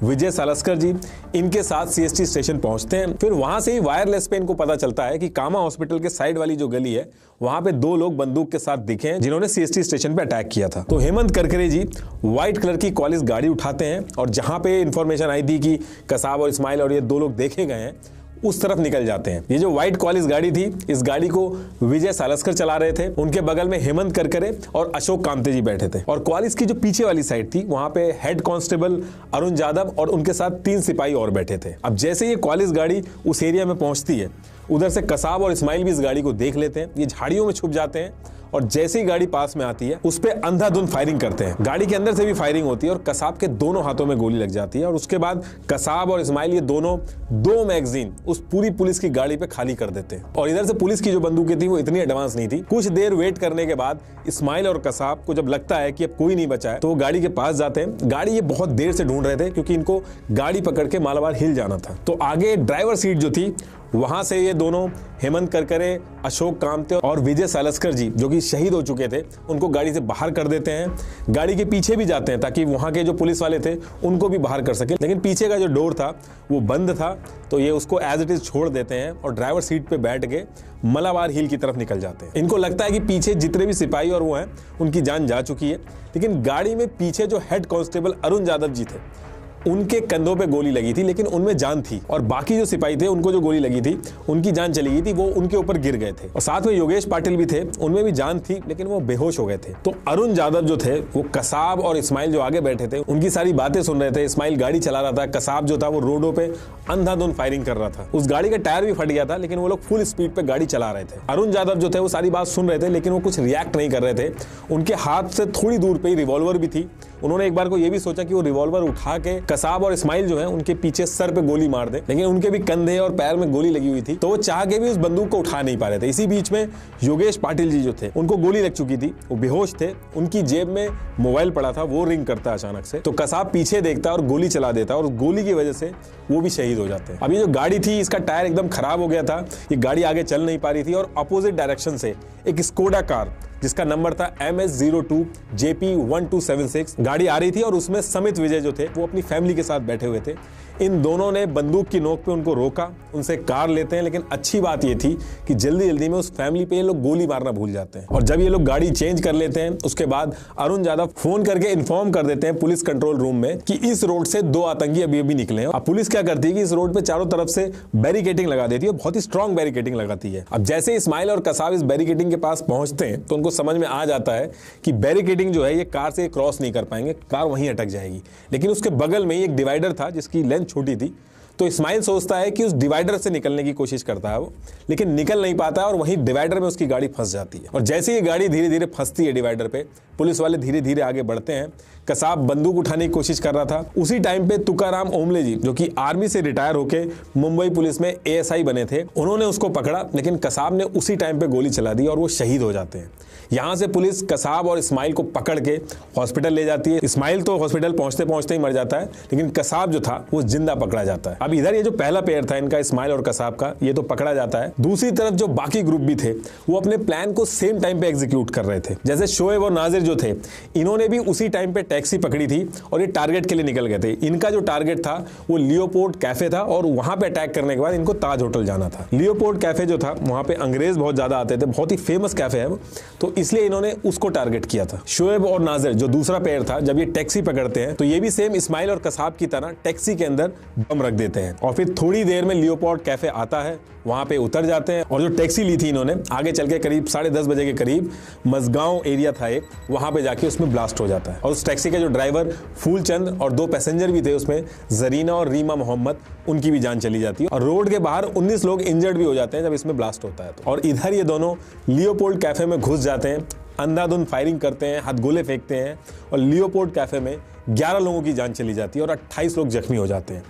विजय सालस्कर जी, इनके साथ सीएसटी स्टेशन पहुंचते हैं। फिर वहां से ही वायरलेस पे इनको पता चलता है कि कामा हॉस्पिटल के साइड वाली जो गली है वहां पे 2 लोग बंदूक के साथ दिखे हैं जिन्होंने सीएसटी स्टेशन पे अटैक किया था। तो हेमंत करकरे जी व्हाइट कलर की कॉलेज गाड़ी उठाते हैं और जहां पे इंफॉर्मेशन आई थी कि कसाब और इस्माइल और ये 2 लोग देखे गए हैं उस तरफ निकल जाते हैं। ये जो व्हाइट कॉलेज गाड़ी थी, इस गाड़ी को विजय सालस्कर चला रहे थे। उनके बगल में हेमंत करकरे और अशोक कामते जी बैठे थे। और कॉलेज की जो पीछे वाली साइड थी वहां पे हेड कांस्टेबल अरुण जादव और उनके साथ 3 सिपाही और बैठे थे। अब जैसे ये कॉलेज गाड़ी उस एरिया में पहुंचती है, उधर से कसाब और इस्माइल भी इस गाड़ी को देख लेते हैं। ये झाड़ियों में छुप जाते हैं और जैसे ही गाड़ी पास में आती है उस पे अंधाधुंध फायरिंग करते हैं। गाड़ी के अंदर से भी फायरिंग होती है और कसाब के दोनों हाथों में गोली लग जाती है। और उसके बाद कसाब और इस्माइल ये दोनों 2 मैगजीन उस पूरी पुलिस की गाड़ी पे खाली कर देते हैं। और इधर से पुलिस की जो बंदूकें थी वो इतनी एडवांस नहीं थी। कुछ देर वेट करने के बाद इस्माइल और कसाब को जब लगता है कि अब कोई नहीं बचा है तो वो गाड़ी के पास जाते हैं। गाड़ी ये बहुत देर से ढूंढ रहे थे क्योंकि इनको गाड़ी पकड़ के मालाबार हिल जाना था। तो आगे ड्राइवर सीट जो थी वहां से ये दोनों हेमंत करकरे, अशोक कामते और विजय सालस्कर जी जो कि शहीद हो चुके थे उनको गाड़ी से बाहर कर देते हैं। गाड़ी के पीछे भी जाते हैं ताकि वहां के जो पुलिस वाले थे उनको भी बाहर कर सके, लेकिन पीछे का जो डोर था वो बंद था। तो ये उसको एज इट इज छोड़ देते हैं और ड्राइवर सीट पे बैठ के मलाबार हिल की तरफ निकल जाते हैं। इनको लगता है कि पीछे जितने भी सिपाही और वो हैं उनकी जान जा चुकी है, लेकिन गाड़ी में पीछे जो हेड कांस्टेबल अरुण जादव जी थे उनके कंधों पे गोली लगी थी, लेकिन उनमें जान थी। और बाकी जो सिपाही थे उनको जो गोली लगी थी उनकी जान चली गई थी, वो उनके ऊपर गिर गए थे। और साथ में योगेश पाटिल भी थे, उनमें भी जान थी लेकिन वो बेहोश हो गए थे। तो अरुण जादव जो थे वो कसाब और इस्माइल जो आगे बैठे थे उनकी सारी बातें सुन रहे थे। इस्माइल गाड़ी चला रहा था, कसाब जो था वो रोडों पे अंधाधुंध फायरिंग कर रहा था। उस गाड़ी का टायर भी फट गया था, लेकिन वो लोग फुल स्पीड पे गाड़ी चला रहे थे। अरुण जादव जो थे वो सारी बात सुन रहे थे लेकिन वो कुछ रिएक्ट नहीं कर रहे थे। उनके हाथ से थोड़ी दूर पे ही रिवॉल्वर भी थी। उन्होंने एक बार को ये भी सोचा कि वो रिवॉल्वर उठा के कसाब और इस्माइल जो है उनके पीछे सर पे गोली मार दे, लेकिन उनके भी कंधे और पैर में गोली लगी हुई थी, तो वो चाह के भी उस बंदूक को उठा नहीं पा रहे थे। इसी बीच में योगेश पाटिल जी जो थे उनको गोली लग चुकी थी, वो बेहोश थे। उनकी जेब में मोबाइल पड़ा था, वो रिंग करता अचानक से। तो कसाब पीछे देखता और गोली चला देता और गोली की वजह से वो भी शहीद हो जाते हैं। अब ये जो गाड़ी थी इसका टायर एकदम खराब हो गया था, ये गाड़ी आगे चल नहीं पा रही थी और अपोजिट डायरेक्शन से एक स्कोडा कार जिसका नंबर था MS02JP1276। गाड़ी आ रही थी और उसमें समित विजय जो थे वो अपनी फैमिली के साथ बैठे हुए थे। इन दोनों ने बंदूक की नोक पे उनको रोका, उनसे कार लेते हैं, लेकिन अच्छी बात ये थी कि जल्दी जल्दी में उस फैमिली पे ये लोग गोली मारना भूल जाते हैं। और जब ये लोग गाड़ी चेंज कर लेते हैं उसके बाद अरुण यादव फोन करके इन्फॉर्म कर देते हैं पुलिस कंट्रोल रूम में कि इस रोड से 2 आतंकी अभी अभी निकले हैं। अब पुलिस क्या करती है कि इस रोड पे चारों तरफ से बैरिकेडिंग लगा देती है, बहुत ही स्ट्रॉन्ग बैरिकेडिंग लगाती है। अब जैसे इस्माइल और कसाब इस बैरिकेडिंग के पास पहुंचते हैं तो उनको समझ में आ जाता है कि बैरिकेडिंग जो है ये कार से क्रॉस नहीं कर पाएंगे, कार वहीं अटक जाएगी। लेकिन उसके बगल में एक डिवाइडर था जिसकी लेंथ छोटी थी, तो इस्माइल सोचता है कि उस डिवाइडर से निकलने की कोशिश करता है वो, लेकिन निकल नहीं पाता और वहीं डिवाइडर में उसकी गाड़ी फंस जाती है। और जैसे ही गाड़ी धीरे धीरे फंसती है डिवाइडर पे, पुलिस वाले धीरे धीरे आगे बढ़ते हैं। कसाब बंदूक उठाने की कोशिश कर रहा था। उसी टाइम पे तुकाराम ओमले जी, जो कि आर्मी से रिटायर होके मुंबई पुलिस में ASI बने थे, उन्होंने उसको पकड़ा, लेकिन कसाब ने उसी टाइम पे गोली चला दी और वो शहीद हो जाते हैं। यहां से पुलिस कसाब और इस्माइल को पकड़ के हॉस्पिटल ले जाती है। इस्माइल तो हॉस्पिटल पहुंचते पहुंचते ही मर जाता है, लेकिन कसाब जो था वो जिंदा पकड़ा जाता है। अब इधर ये जो पहला पेयर था इनका, इस्माइल और कसाब का, ये तो पकड़ा जाता है। दूसरी तरफ जो बाकी ग्रुप भी थे वो अपने प्लान को सेम टाइम पे एग्जीक्यूट कर रहे थे। जैसे शोएब और नाजिर जो थे, इन्होंने भी उसी टाइम पे टैक्सी पकड़ी थी और ये टारगेट के लिए निकल गए थे। इनका जो टारगेट था वो लियोपोल्ड कैफे था और वहां पे अटैक करने के बाद इनको ताज होटल जाना था। लियोपोल्ड कैफे जो था वहां पे अंग्रेज बहुत ज्यादा आते थे, बहुत ही फेमस कैफे है वो, तो इसलिए इन्होंने उसको टारगेट किया था। शोएब और नाजिर जो दूसरा पेयर था, जब ये टैक्सी पकड़ते हैं तो ये भी सेम इस्माइल और कसाब की तरह टैक्सी के अंदर बम रख देते हैं और फिर थोड़ी देर में लियोपोल्ड कैफे आता है, वहां पे उतर जाते हैं और जो टैक्सी ली थी इन्होंने, आगे चल के करीब 10:30 बजे के करीब मजगांव एरिया था एक, वहां पे जाके उसमें ब्लास्ट हो जाता है। और उस टैक्सी के जो ड्राइवर फूलचंद और 2 पैसेंजर भी थे उसमें, जरीना और रीमा मोहम्मद, उनकी भी जान चली जाती है और रोड के बाहर 19 लोग इंजर्ड भी हो जाते हैं जब इसमें ब्लास्ट होता है। और इधर ये दोनों लियोपोल्ड कैफे में घुस जाते हैं, अंधाधुंध फायरिंग करते हैं, हाथगोले फेंकते हैं और लियोपोल्ड कैफे में 11 लोगों की जान चली जाती है और 28 लोग जख्मी हो जाते हैं।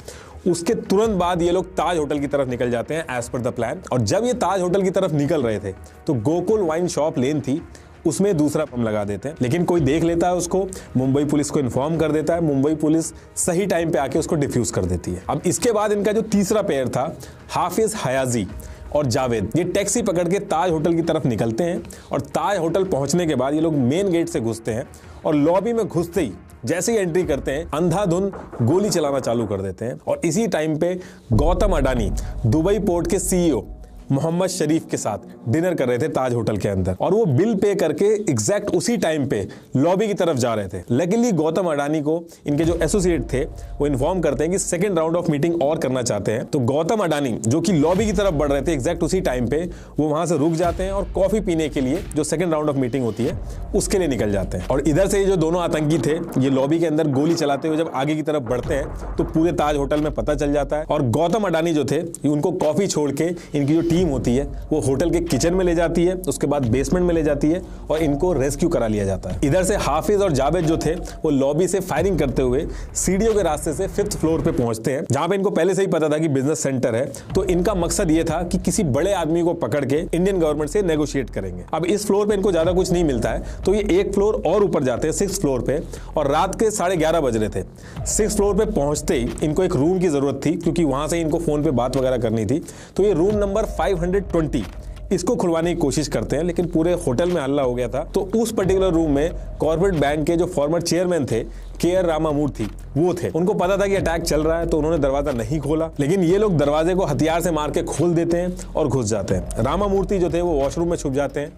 उसके तुरंत बाद ये लोग ताज होटल की तरफ निकल जाते हैं एज पर द प्लान। और जब ये ताज होटल की तरफ निकल रहे थे तो गोकुल वाइन शॉप लेन थी, उसमें दूसरा बम लगा देते हैं, लेकिन कोई देख लेता है उसको, मुंबई पुलिस को इन्फॉर्म कर देता है, मुंबई पुलिस सही टाइम पे आके उसको डिफ्यूज कर देती है। अब इसके बाद इनका जो तीसरा पेयर था, हाफिज हयाजी और जावेद, ये टैक्सी पकड़ के ताज होटल की तरफ निकलते हैं और ताज होटल पहुंचने के बाद ये लोग मेन गेट से घुसते हैं और लॉबी में घुसते ही जैसे ही एंट्री करते हैं अंधाधुंध गोली चलाना चालू कर देते हैं। और इसी टाइम पे गौतम अडानी दुबई पोर्ट के CEO मोहम्मद शरीफ के साथ डिनर कर रहे थे ताज होटल के अंदर और वो बिल पे करके एग्जैक्ट उसी टाइम पे लॉबी की तरफ जा रहे थे। लकीली गौतम अडानी को इनके जो एसोसिएट थे वो इन्फॉर्म करते हैं कि सेकंड राउंड ऑफ मीटिंग और करना चाहते हैं, तो गौतम अडानी जो कि लॉबी की तरफ बढ़ रहे थे एग्जैक्ट उसी टाइम पे, वो वहां से रुक जाते हैं और कॉफी पीने के लिए जो सेकंड राउंड ऑफ मीटिंग होती है उसके लिए निकल जाते हैं। और इधर से ये जो दोनों आतंकी थे ये लॉबी के अंदर गोली चलाते हुए जब आगे की तरफ बढ़ते हैं तो पूरे ताज होटल में पता चल जाता है और गौतम अडानी जो थे उनको कॉफी छोड़ के इनकी जो टीम होती है वो होटल के किचन में ले जाती है, उसके बाद बेसमेंट में ले जाती है और इनको रेस्क्यू करा लिया जाता है। इधर से हाफिज और जावेद जो थे वो लॉबी से फायरिंग करते हुए सीढ़ियों के रास्ते से 5th फ्लोर पे पहुंचते हैं, जहां पे इनको पहले से ही पता था कि बिजनेस सेंटर है। तो इनका मकसद ये था कि किसी बड़े आदमी को पकड़ के इंडियन गवर्नमेंट से नेगोशिएट करेंगे। अब इस फ्लोर पे इनको ज्यादा कुछ नहीं मिलता है तो ये एक फ्लोर और ऊपर जाते हैं 6th फ्लोर पे और रात के 11:30 बज रहे थे। 6th फ्लोर पे पहुंचते ही इनको एक रूम की जरूरत थी क्योंकि वहां से इनको फोन पे बात वगैरह करनी थी। तो ये रूम नंबर 520 इसको खुलवाने की कोशिश करते हैं, लेकिन पूरे होटल में हल्ला हो गया था। तो उस पर्टिकुलर रूम में कॉर्पोरेट बैंक के जो फॉर्मर चेयरमैन थे KR रामामूर्ति वो थे। उनको पता था कि अटैक चल रहा है तो उन्होंने दरवाजा नहीं खोला, लेकिन ये लोग दरवाजे को हथियार से मार के खोल देते हैं और घुस जाते हैं। रामामूर्ति जो थे वो वॉशरूम में छुप जाते हैं,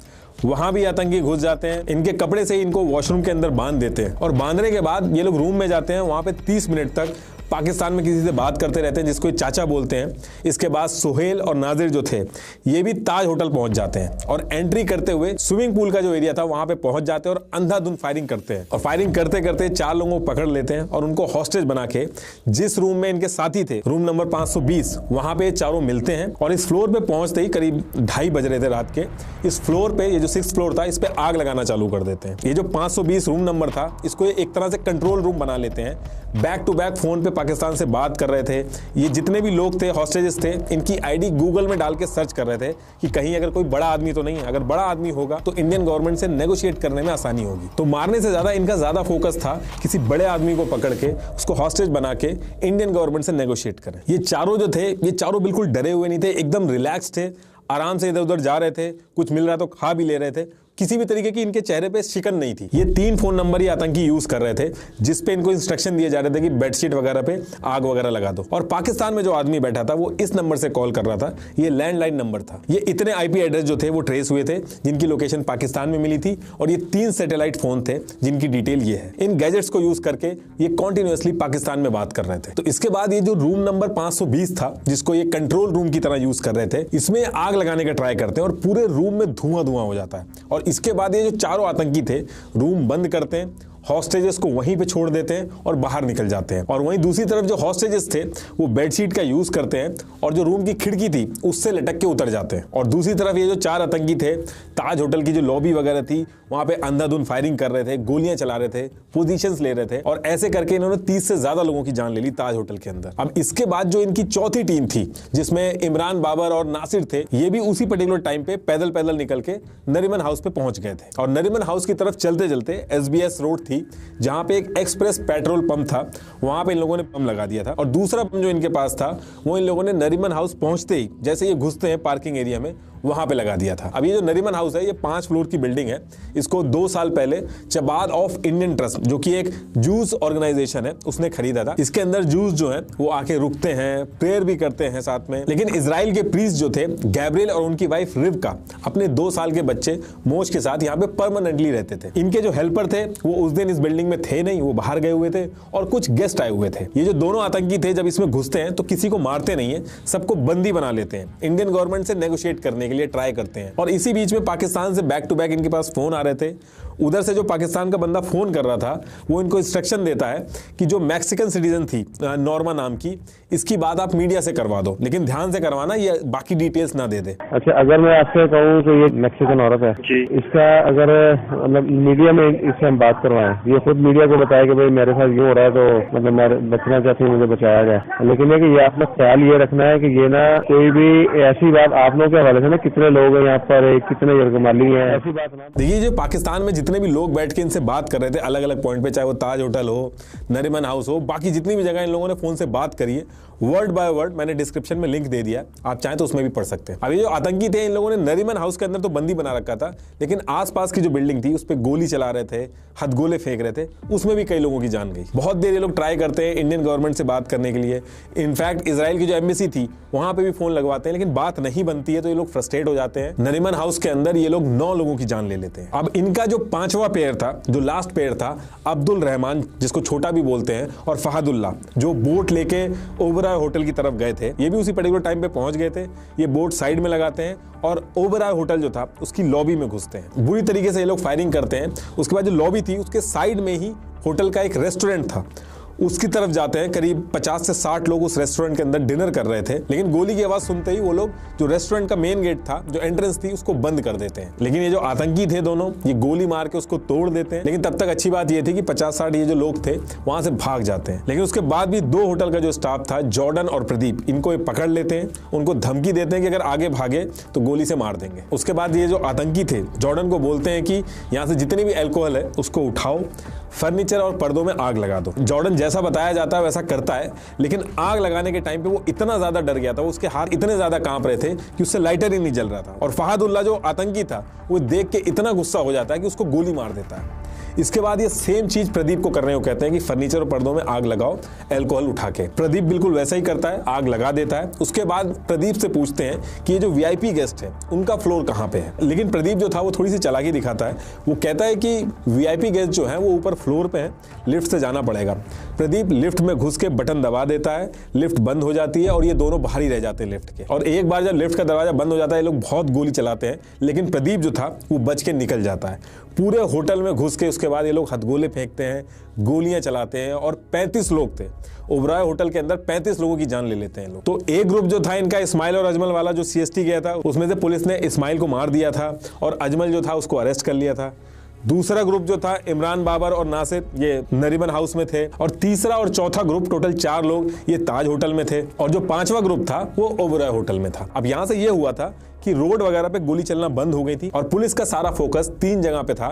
वहां भी आतंकी घुस जाते हैं, इनके कपड़े से इनको वॉशरूम के अंदर बांध देते हैं और बांधने के बाद ये लोग रूम में जाते हैं। वहां पे 30 मिनट तक पाकिस्तान में किसी से बात करते रहते हैं जिसको चाचा बोलते हैं। इसके बाद सुहेल और नाजिर जो थे ये भी ताज होटल पहुंच जाते हैं और एंट्री करते हुए स्विमिंग पूल का जो एरिया था वहां पे पहुंच जाते हैं और अंधाधुंध फायरिंग करते हैं और फायरिंग करते करते 4 लोगों को पकड़ लेते हैं और उनको हॉस्टेज बना के जिस रूम में इनके साथी थे, रूम नंबर 520, वहां पे चारों मिलते हैं और इस फ्लोर पे पहुंचते ही करीब 2:30 बज रहे थे रात के। इस फ्लोर पे ये जो 6th फ्लोर था इस पे आग लगाना चालू कर देते हैं। ये जो 520 रूम नंबर था इसको एक तरह से कंट्रोल रूम बना लेते हैं। बैक टू बैक फोन पे पाकिस्तान से बात कर रहे थे। ये जितने भी लोग थे हॉस्टेजेस थे, इनकी आईडी गूगल में डाल के सर्च कर रहे थे कि कहीं अगर कोई बड़ा आदमी तो नहीं है, अगर बड़ा आदमी होगा तो इंडियन गवर्नमेंट से नेगोशिएट करने में आसानी होगी। तो मारने से ज्यादा इनका ज्यादा फोकस था किसी बड़े आदमी को पकड़ के उसको हॉस्टेज बना के इंडियन गवर्नमेंट से नेगोशिएट करें। ये चारों जो थे ये चारों बिल्कुल डरे हुए नहीं थे, एकदम रिलैक्स थे, आराम से इधर उधर जा रहे थे, कुछ मिल रहा तो खा भी ले रहे थे, किसी भी तरीके की इनके चेहरे पे शिकन नहीं थी। ये 3 फोन नंबर ये आतंकी यूज कर रहे थे जिसपे इनको इंस्ट्रक्शन दिए जा रहे थे कि बेडशीट वगैरह पे आग वगैरह लगा दो। और पाकिस्तान में जो आदमी बैठा था वो इस नंबर से कॉल कर रहा था, ये लैंडलाइन नंबर था। ये इतने आईपी एड्रेस जो थे वो ट्रेस हुए थे जिनकी लोकेशन पाकिस्तान में मिली थी, और ये 3 सैटेलाइट फोन थे जिनकी डिटेल ये है। इन गैजेट्स को यूज करके ये कॉन्टिन्यूअसली पाकिस्तान में बात कर रहे थे। तो इसके बाद ये जो रूम नंबर 520 था जिसको ये कंट्रोल रूम की तरह यूज कर रहे थे, इसमें आग लगाने का ट्राई करते हैं और पूरे रूम में धुआं हो जाता है। और इसके बाद ये जो चारों आतंकी थे रूम बंद करते हैं, हॉस्टेजेस को वहीं पे छोड़ देते हैं और बाहर निकल जाते हैं। और वहीं दूसरी तरफ जो हॉस्टेजेस थे वो बेडशीट का यूज करते हैं और जो रूम की खिड़की थी उससे लटक के उतर जाते हैं। और दूसरी तरफ ये जो 4 आतंकी थे ताज होटल की जो लॉबी वगैरह थी वहां पे अंधाधुंध फायरिंग कर रहे थे, गोलियां चला रहे थे, पोजीशंस ले रहे थे, और ऐसे करके इन्होंने 30 से ज्यादा लोगों की जान ले ली ताज होटल के अंदर। अब इसके बाद जो इनकी चौथी टीम थी जिसमें इमरान बाबर और नासिर थे, ये भी उसी पर्टिकुलर टाइम पे पैदल निकल के नरीमन हाउस पे पहुंच गए थे। और नरीमन हाउस की तरफ चलते चलते SBS रोड थी जहां पे एक एक्सप्रेस पेट्रोल पंप था, वहां पे इन लोगों ने पंप लगा दिया था। और दूसरा पंप जो इनके पास था वो इन लोगों ने नरीमन हाउस पहुंचते ही जैसे ये घुसते हैं पार्किंग एरिया में वहां पे लगा दिया था। अब ये जो नरीमन हाउस है ये 5 फ्लोर की बिल्डिंग है। इसको 2 साल पहले चबाद ऑफ इंडियन ट्रस्ट जो कि एक जूस ऑर्गेनाइजेशन है उसने खरीदा था। इसके अंदर जूस जो है वो आके रुकते हैं, प्रेयर भी करते हैं साथ में। लेकिन इजराइल के प्रीस्ट जो थे गैब्रिएल और उनकी वाइफ रिवका अपने 2 साल के बच्चे मोज के साथ यहाँ पे परमानेंटली रहते थे। इनके जो हेल्पर थे वो उस दिन इस बिल्डिंग में थे नहीं, वो बाहर गए हुए थे और कुछ गेस्ट आए हुए थे। ये जो दोनों आतंकी थे जब इसमें घुसते हैं तो किसी को मारते नहीं है, सबको बंदी बना लेते हैं, इंडियन गवर्नमेंट से नेगोशिएट करने के लिए ट्राई करते हैं। और इसी बीच में पाकिस्तान से बैक टू बैक इनके पास फोन आ रहे थे। उधर से जो पाकिस्तान का बंदा फोन कर रहा था वो इनको इंस्ट्रक्शन देता है कि जो मैक्सिकन सिटीजन थी नॉर्मा नाम की, इसकी बात आप मीडिया से करवा दो, लेकिन ध्यान से करवाना, ये बाकी डिटेल्स ना दे दे। अच्छा, अगर मैं आपसे कहूँ तो ये मैक्सिकन औरत है जी, इसका अगर मतलब मीडिया में इससे हम बात करवाएं, ये खुद मीडिया को बताया कि भाई मेरे साथ यूँ हो रहा है तो मतलब मैं बचना चाहती हूँ, मुझे बचाया जाए। लेकिन है कि ये आपने ख्याल ये रखना है कि ये ना कोई भी ऐसी बात आप लोगों के हवाले से ना कितने लोग हैं यहाँ पर, कितने यरगमाली है, ऐसी बात ना। देखिए जो पाकिस्तान में जितने भी लोग बैठ के इनसे बात कर रहे थे अलग अलग पॉइंट पे, चाहे वो ताज होटल हो, नरीमन हाउस हो, बाकी जितनी भी जगह इन लोगों ने फोन से बात करी है, वर्ड बाय वर्ड मैंने डिस्क्रिप्शन में लिंक दे दिया, आप चाहें तो उसमें भी पढ़ सकते हैं। अब ये जो आतंकी थे इन लोगों ने नरीमन हाउस के अंदर तो बंदी बना रखा था, लेकिन आसपास की जो बिल्डिंग थी उस पर गोली चला रहे थे, हथगोले फेंक रहे थे, उसमें भी कई लोगों की जान गई। बहुत देर ये लोग ट्राई करते हैं इंडियन गवर्नमेंट से बात करने के लिए, इनफैक्ट इजराइल की जो एम्बेसी थी वहां पे भी फोन लगवाते हैं, लेकिन बात नहीं बनती है तो ये लोग फ्रस्ट्रेट हो जाते हैं। नरीमन हाउस के अंदर ये लोग 9 लोगों की जान ले लेते हैं। अब इनका जो 5वां पेयर था, जो लास्ट पेयर था, अब्दुल रहमान जिसको छोटा भी बोलते हैं, और फहदुल्ला जो बोट लेके ओबराय होटल की तरफ गए थे, ये भी उसी पर्टिकुलर टाइम पे पहुंच गए थे। ये बोट साइड में लगाते हैं और ओबराय होटल जो था उसकी लॉबी में घुसते हैं। बुरी तरीके से ये लोग फायरिंग करते हैं। उसके बाद जो लॉबी थी उसके साइड में ही होटल का एक रेस्टोरेंट था, उसकी तरफ जाते हैं। करीब 50 से 60 लोग उस रेस्टोरेंट के अंदर डिनर कर रहे थे, लेकिन गोली की आवाज सुनते ही वो लोग जो रेस्टोरेंट का मेन गेट था, जो एंट्रेंस थी, उसको बंद कर देते हैं। लेकिन ये जो आतंकी थे दोनों, ये गोली मार के उसको तोड़ देते हैं। लेकिन तब तक अच्छी बात ये थी कि 50-60 ये जो लोग थे वहां से भाग जाते हैं। लेकिन उसके बाद भी 2 होटल का जो स्टाफ था, जॉर्डन और प्रदीप, इनको पकड़ लेते हैं, उनको धमकी देते हैं कि अगर आगे भागे तो गोली से मार देंगे। उसके बाद ये जो आतंकी थे जॉर्डन को बोलते हैं कि यहाँ से जितनी भी अल्कोहल है उसको उठाओ, फर्नीचर और पर्दों में आग लगा दो। जॉर्डन जैसा बताया जाता है वैसा करता है, लेकिन आग लगाने के टाइम पे वो इतना ज्यादा डर गया था, उसके हाथ इतने ज्यादा कांप रहे थे कि उससे लाइटर ही नहीं जल रहा था। और फहदुल्ला जो आतंकी था वो देख के इतना गुस्सा हो जाता है कि उसको गोली मार देता है। इसके बाद ये सेम चीज प्रदीप को करने को कहते हैं कि फर्नीचर और पर्दों में आग लगाओ अल्कोहल उठा के। प्रदीप बिल्कुल वैसा ही करता है, आग लगा देता है। उसके बाद प्रदीप से पूछते हैं कि ये जो VIP गेस्ट है उनका फ्लोर कहाँ पे है। लेकिन प्रदीप जो था वो थोड़ी सी चालाकी दिखाता है, वो कहता है कि VIP गेस्ट जो है वो ऊपर फ्लोर पे है, लिफ्ट से जाना पड़ेगा। प्रदीप लिफ्ट में घुस के बटन दबा देता है, लिफ्ट बंद हो जाती है और ये दोनों बाहर ही रह जाते हैं लिफ्ट के। और एक बार जब लिफ्ट का दरवाजा बंद हो जाता है ये लोग बहुत गोली चलाते हैं, लेकिन प्रदीप जो था वो बच के निकल जाता है। पूरे होटल में घुस के उसके बाद ये लोग हथगोले फेंकते हैं, गोलियां चलाते हैं, और 35 लोग थे ओबराय होटल के अंदर, 35 लोगों की जान ले लेते हैं लोग। तो एक ग्रुप जो था इनका इस्माइल और अजमल वाला, जो CST गया था, उसमें से पुलिस ने इस्माइल को मार दिया था और अजमल जो था उसको अरेस्ट कर लिया था। दूसरा ग्रुप जो था इमरान बाबर और नासिर, ये नरीमन हाउस में थे। और तीसरा और चौथा ग्रुप, टोटल 4 लोग, ये ताज होटल में थे। और जो 5वां ग्रुप था वो ओबराय होटल में था। अब यहां से ये हुआ था कि रोड वगैरह पे गोली चलना बंद हो गई थी और पुलिस का सारा फोकस 3 जगह पे था,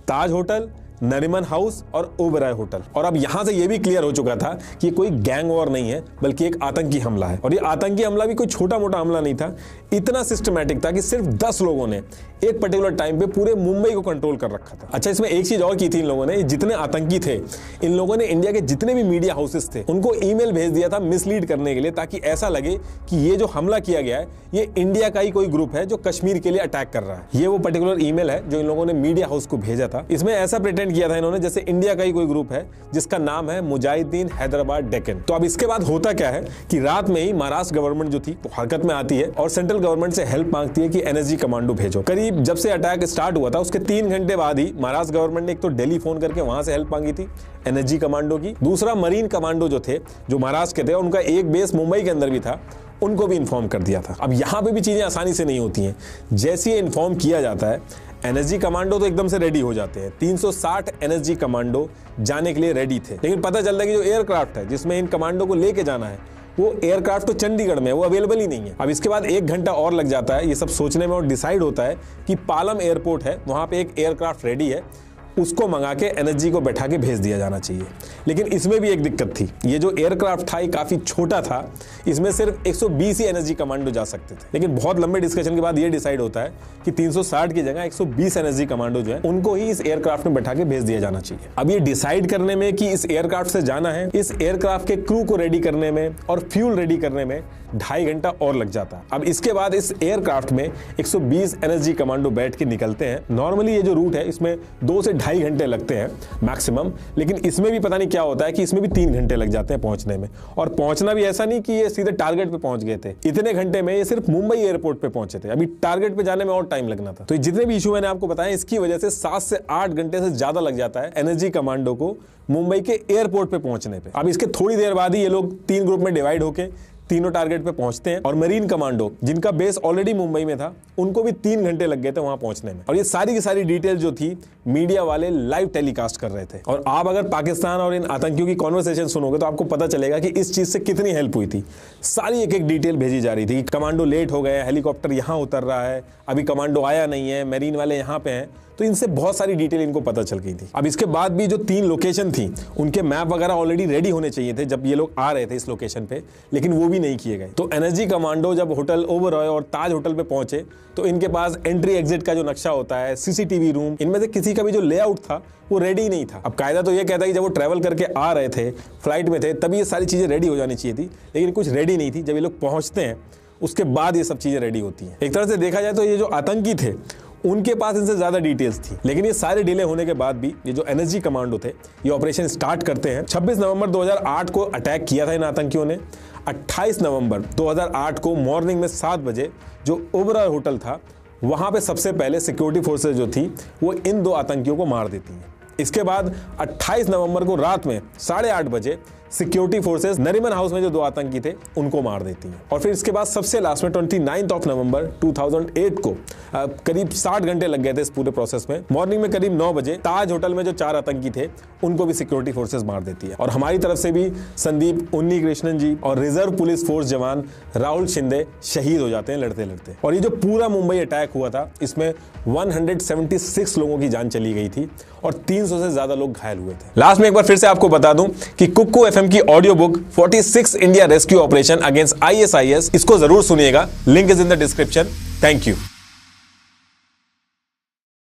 ताज होटल, नरीमन हाउस और ओबेरॉय होटल। और अब यहां से यह भी क्लियर हो चुका था कि ये कोई गैंग वॉर नहीं है बल्कि एक आतंकी हमला है। और ये आतंकी हमला भी कोई छोटा मोटा हमला नहीं था, इतना सिस्टमैटिक था कि सिर्फ 10 लोगों ने एक पर्टिकुलर टाइम पे पूरे मुंबई को कंट्रोल कर रखा था। अच्छा, इसमें एक चीज और की थी इन लोगों ने, जितने आतंकी थे इन लोगों ने इंडिया के जितने भी मीडिया हाउसेस थे उनको ईमेल भेज दिया था मिसलीड करने के लिए, ताकि ऐसा लगे कि ये जो हमला किया गया है ये इंडिया का ही कोई ग्रुप है जो कश्मीर के लिए अटैक कर रहा है। ये वो पर्टिकुलर ईमेल है जो इन लोगों ने मीडिया हाउस को भेजा था। इसमें ऐसा प्रिटेंड किया था इन्होंने जैसे इंडिया का ही कोई ग्रुप है जिसका नाम है मुजाहिदीन हैदराबाद डेक्कन। तो अब इसके बाद होता क्या है कि रात में ही महाराष्ट्र गवर्नमेंट जो थी वो हरकत में आती है और सेंट्रल गवर्नमेंट से हेल्प मांगती है कि एनएसजी कमांडो भेजो। करीब जब से अटैक स्टार्ट हुआ था उसके 3 घंटे बाद ही महाराष्ट्र गवर्नमेंट ने एक तो दिल्ली फोन करके वहां से हेल्प मांगी थी एनएसजी कमांडो की, दूसरा मरीन कमांडो जो थे जो महाराष्ट्र के थे उनका एक बेस मुंबई के अंदर भी था, उनको भी इन्फॉर्म कर दिया था। अब यहां पे भी चीजें आसानी से नहीं होती हैं। जैसे ही इन्फॉर्म किया जाता है एनएसजी कमांडो तो एकदम से रेडी हो जाते हैं। 360 एनएसजी कमांडो जाने के लिए रेडी थे, लेकिन पता चलता है कि जो एयरक्राफ्ट है जिसमें इन कमांडो को लेके जाना है वो एयरक्राफ्ट तो चंडीगढ़ में है, वो अवेलेबल ही नहीं है। अब इसके बाद 1 घंटा और लग जाता है ये सब सोचने में और डिसाइड होता है कि पालम एयरपोर्ट है, वहां पे एक एयरक्राफ्ट रेडी है, उसको मंगा के एनएसजी को बैठा के भेज दिया जाना चाहिए। लेकिन इसमें भी एक दिक्कत थी, ये जो एयरक्राफ्ट था ये काफी छोटा था, इसमें सिर्फ 120 ही एनएसजी कमांडो जा सकते थे। लेकिन बहुत लंबे डिस्कशन के बाद ये डिसाइड होता है कि 360 की जगह 120 एनएसजी कमांडो जो है उनको ही इस एयरक्राफ्ट में बैठा के भेज दिया जाना चाहिए। अब ये डिसाइड करने में कि इस एयरक्राफ्ट से जाना है, इस एयरक्राफ्ट के क्रू को रेडी करने में और फ्यूल रेडी करने में 2.5 घंटा और लग जाता है। अब इसके बाद इस एयरक्राफ्ट में 120 एनएसजी कमांडो बैठ के निकलते हैं। नॉर्मली ये जो रूट है इसमें 2 से 2.5 घंटे लगते हैं मैक्सिमम, लेकिन इसमें भी पता नहीं क्या होता है कि इसमें भी 3 घंटे लग जाते हैं पहुंचने में। और पहुंचना भी ऐसा नहीं कि ये सीधे टारगेट पे पहुंच गए थे, इतने घंटे में ये सिर्फ मुंबई एयरपोर्ट पे पहुंचे थे, अभी टारगेट पे जाने में और टाइम लगना था। तो जितने भी इशू मैंने आपको बताया इसकी वजह से 7 से 8 घंटे से ज्यादा लग जाता है एनएसजी कमांडो को मुंबई के एयरपोर्ट पे पहुंचने पे। अब इसके थोड़ी देर बाद ही ये लोग 3 ग्रुप में डिवाइड होके तीनों टारगेट पे पहुंचते हैं और मरीन कमांडो जिनका बेस ऑलरेडी मुंबई में था उनको भी 3 घंटे लग गए थे वहां पहुंचने में। और ये सारी की सारी डिटेल जो थी मीडिया वाले लाइव टेलीकास्ट कर रहे थे। और आप अगर पाकिस्तान और इन आतंकियों की कॉन्वर्सेशन सुनोगे तो आपको पता चलेगा कि इस चीज से कितनी हेल्प हुई थी। सारी एक एक डिटेल भेजी जा रही थी। कमांडो लेट हो गए, हेलीकॉप्टर यहां उतर रहा है, अभी कमांडो आया नहीं है, मरीन वाले यहां पे हैं, तो इनसे बहुत सारी डिटेल इनको पता चल गई थी। अब इसके बाद भी जो 3 लोकेशन थी उनके मैप वगैरह ऑलरेडी रेडी होने चाहिए थे जब ये लोग आ रहे थे इस लोकेशन पे, लेकिन वो भी नहीं किए गए। तो एनएसजी कमांडो जब होटल ओबेरॉय और ताज होटल पे पहुंचे तो इनके पास एंट्री एग्जिट का जो नक्शा होता है, सीसीटीवी रूम, इनमें से किसी का भी जो लेआउट था वो रेडी नहीं था। अब कायदा तो ये कहता है कि जब वो ट्रैवल करके आ रहे थे, फ्लाइट में थे, तभी ये सारी चीजें रेडी हो जानी चाहिए थी, लेकिन कुछ रेडी नहीं थी। जब ये लोग पहुंचते हैं उसके बाद ये सब चीजें रेडी होती हैं। एक तरह से देखा जाए तो ये जो आतंकी थे उनके पास इनसे ज्यादा डिटेल्स थी। लेकिन ये सारे डिले होने के बाद भी ये जो एनएसजी कमांडो थे ये ऑपरेशन स्टार्ट करते हैं। 26 नवंबर 2008 को अटैक किया था इन आतंकियों ने। 28 नवंबर 2008 को मॉर्निंग में 7 बजे जो ओबेरॉय होटल था वहां पे सबसे पहले सिक्योरिटी फोर्सेज जो थी वो इन 2 आतंकियों को मार देती हैं। इसके बाद 28 नवंबर को रात में 8:30 बजे सिक्योरिटी फोर्सेस नरीमन हाउस में जो 2 आतंकी थे उनको मार देती हैं। और फिर इसके बाद सबसे लास्ट में 29 नवंबर 2008 को करीब 60 घंटे लग गए थे इस पूरे प्रोसेस में। मॉर्निंग में करीब 9 बजे ताज होटल में जो 4 आतंकी थे उनको भी सिक्योरिटी फोर्सेस मार देती है। और हमारी तरफ से भी संदीप उन्नी कृष्णन जी और रिजर्व पुलिस फोर्स जवान राहुल शिंदे शहीद हो जाते हैं लड़ते लड़ते। और ये जो पूरा मुंबई अटैक हुआ था इसमें 176 लोगों की जान चली गई थी और 300 से ज्यादा लोग घायल हुए थे। लास्ट में एक बार फिर से आपको बता दूं कि कुक्कू एफएम की audio book 46 India rescue operation against ISIS इसको जरूर सुनिएगा, link is in the description. Thank you.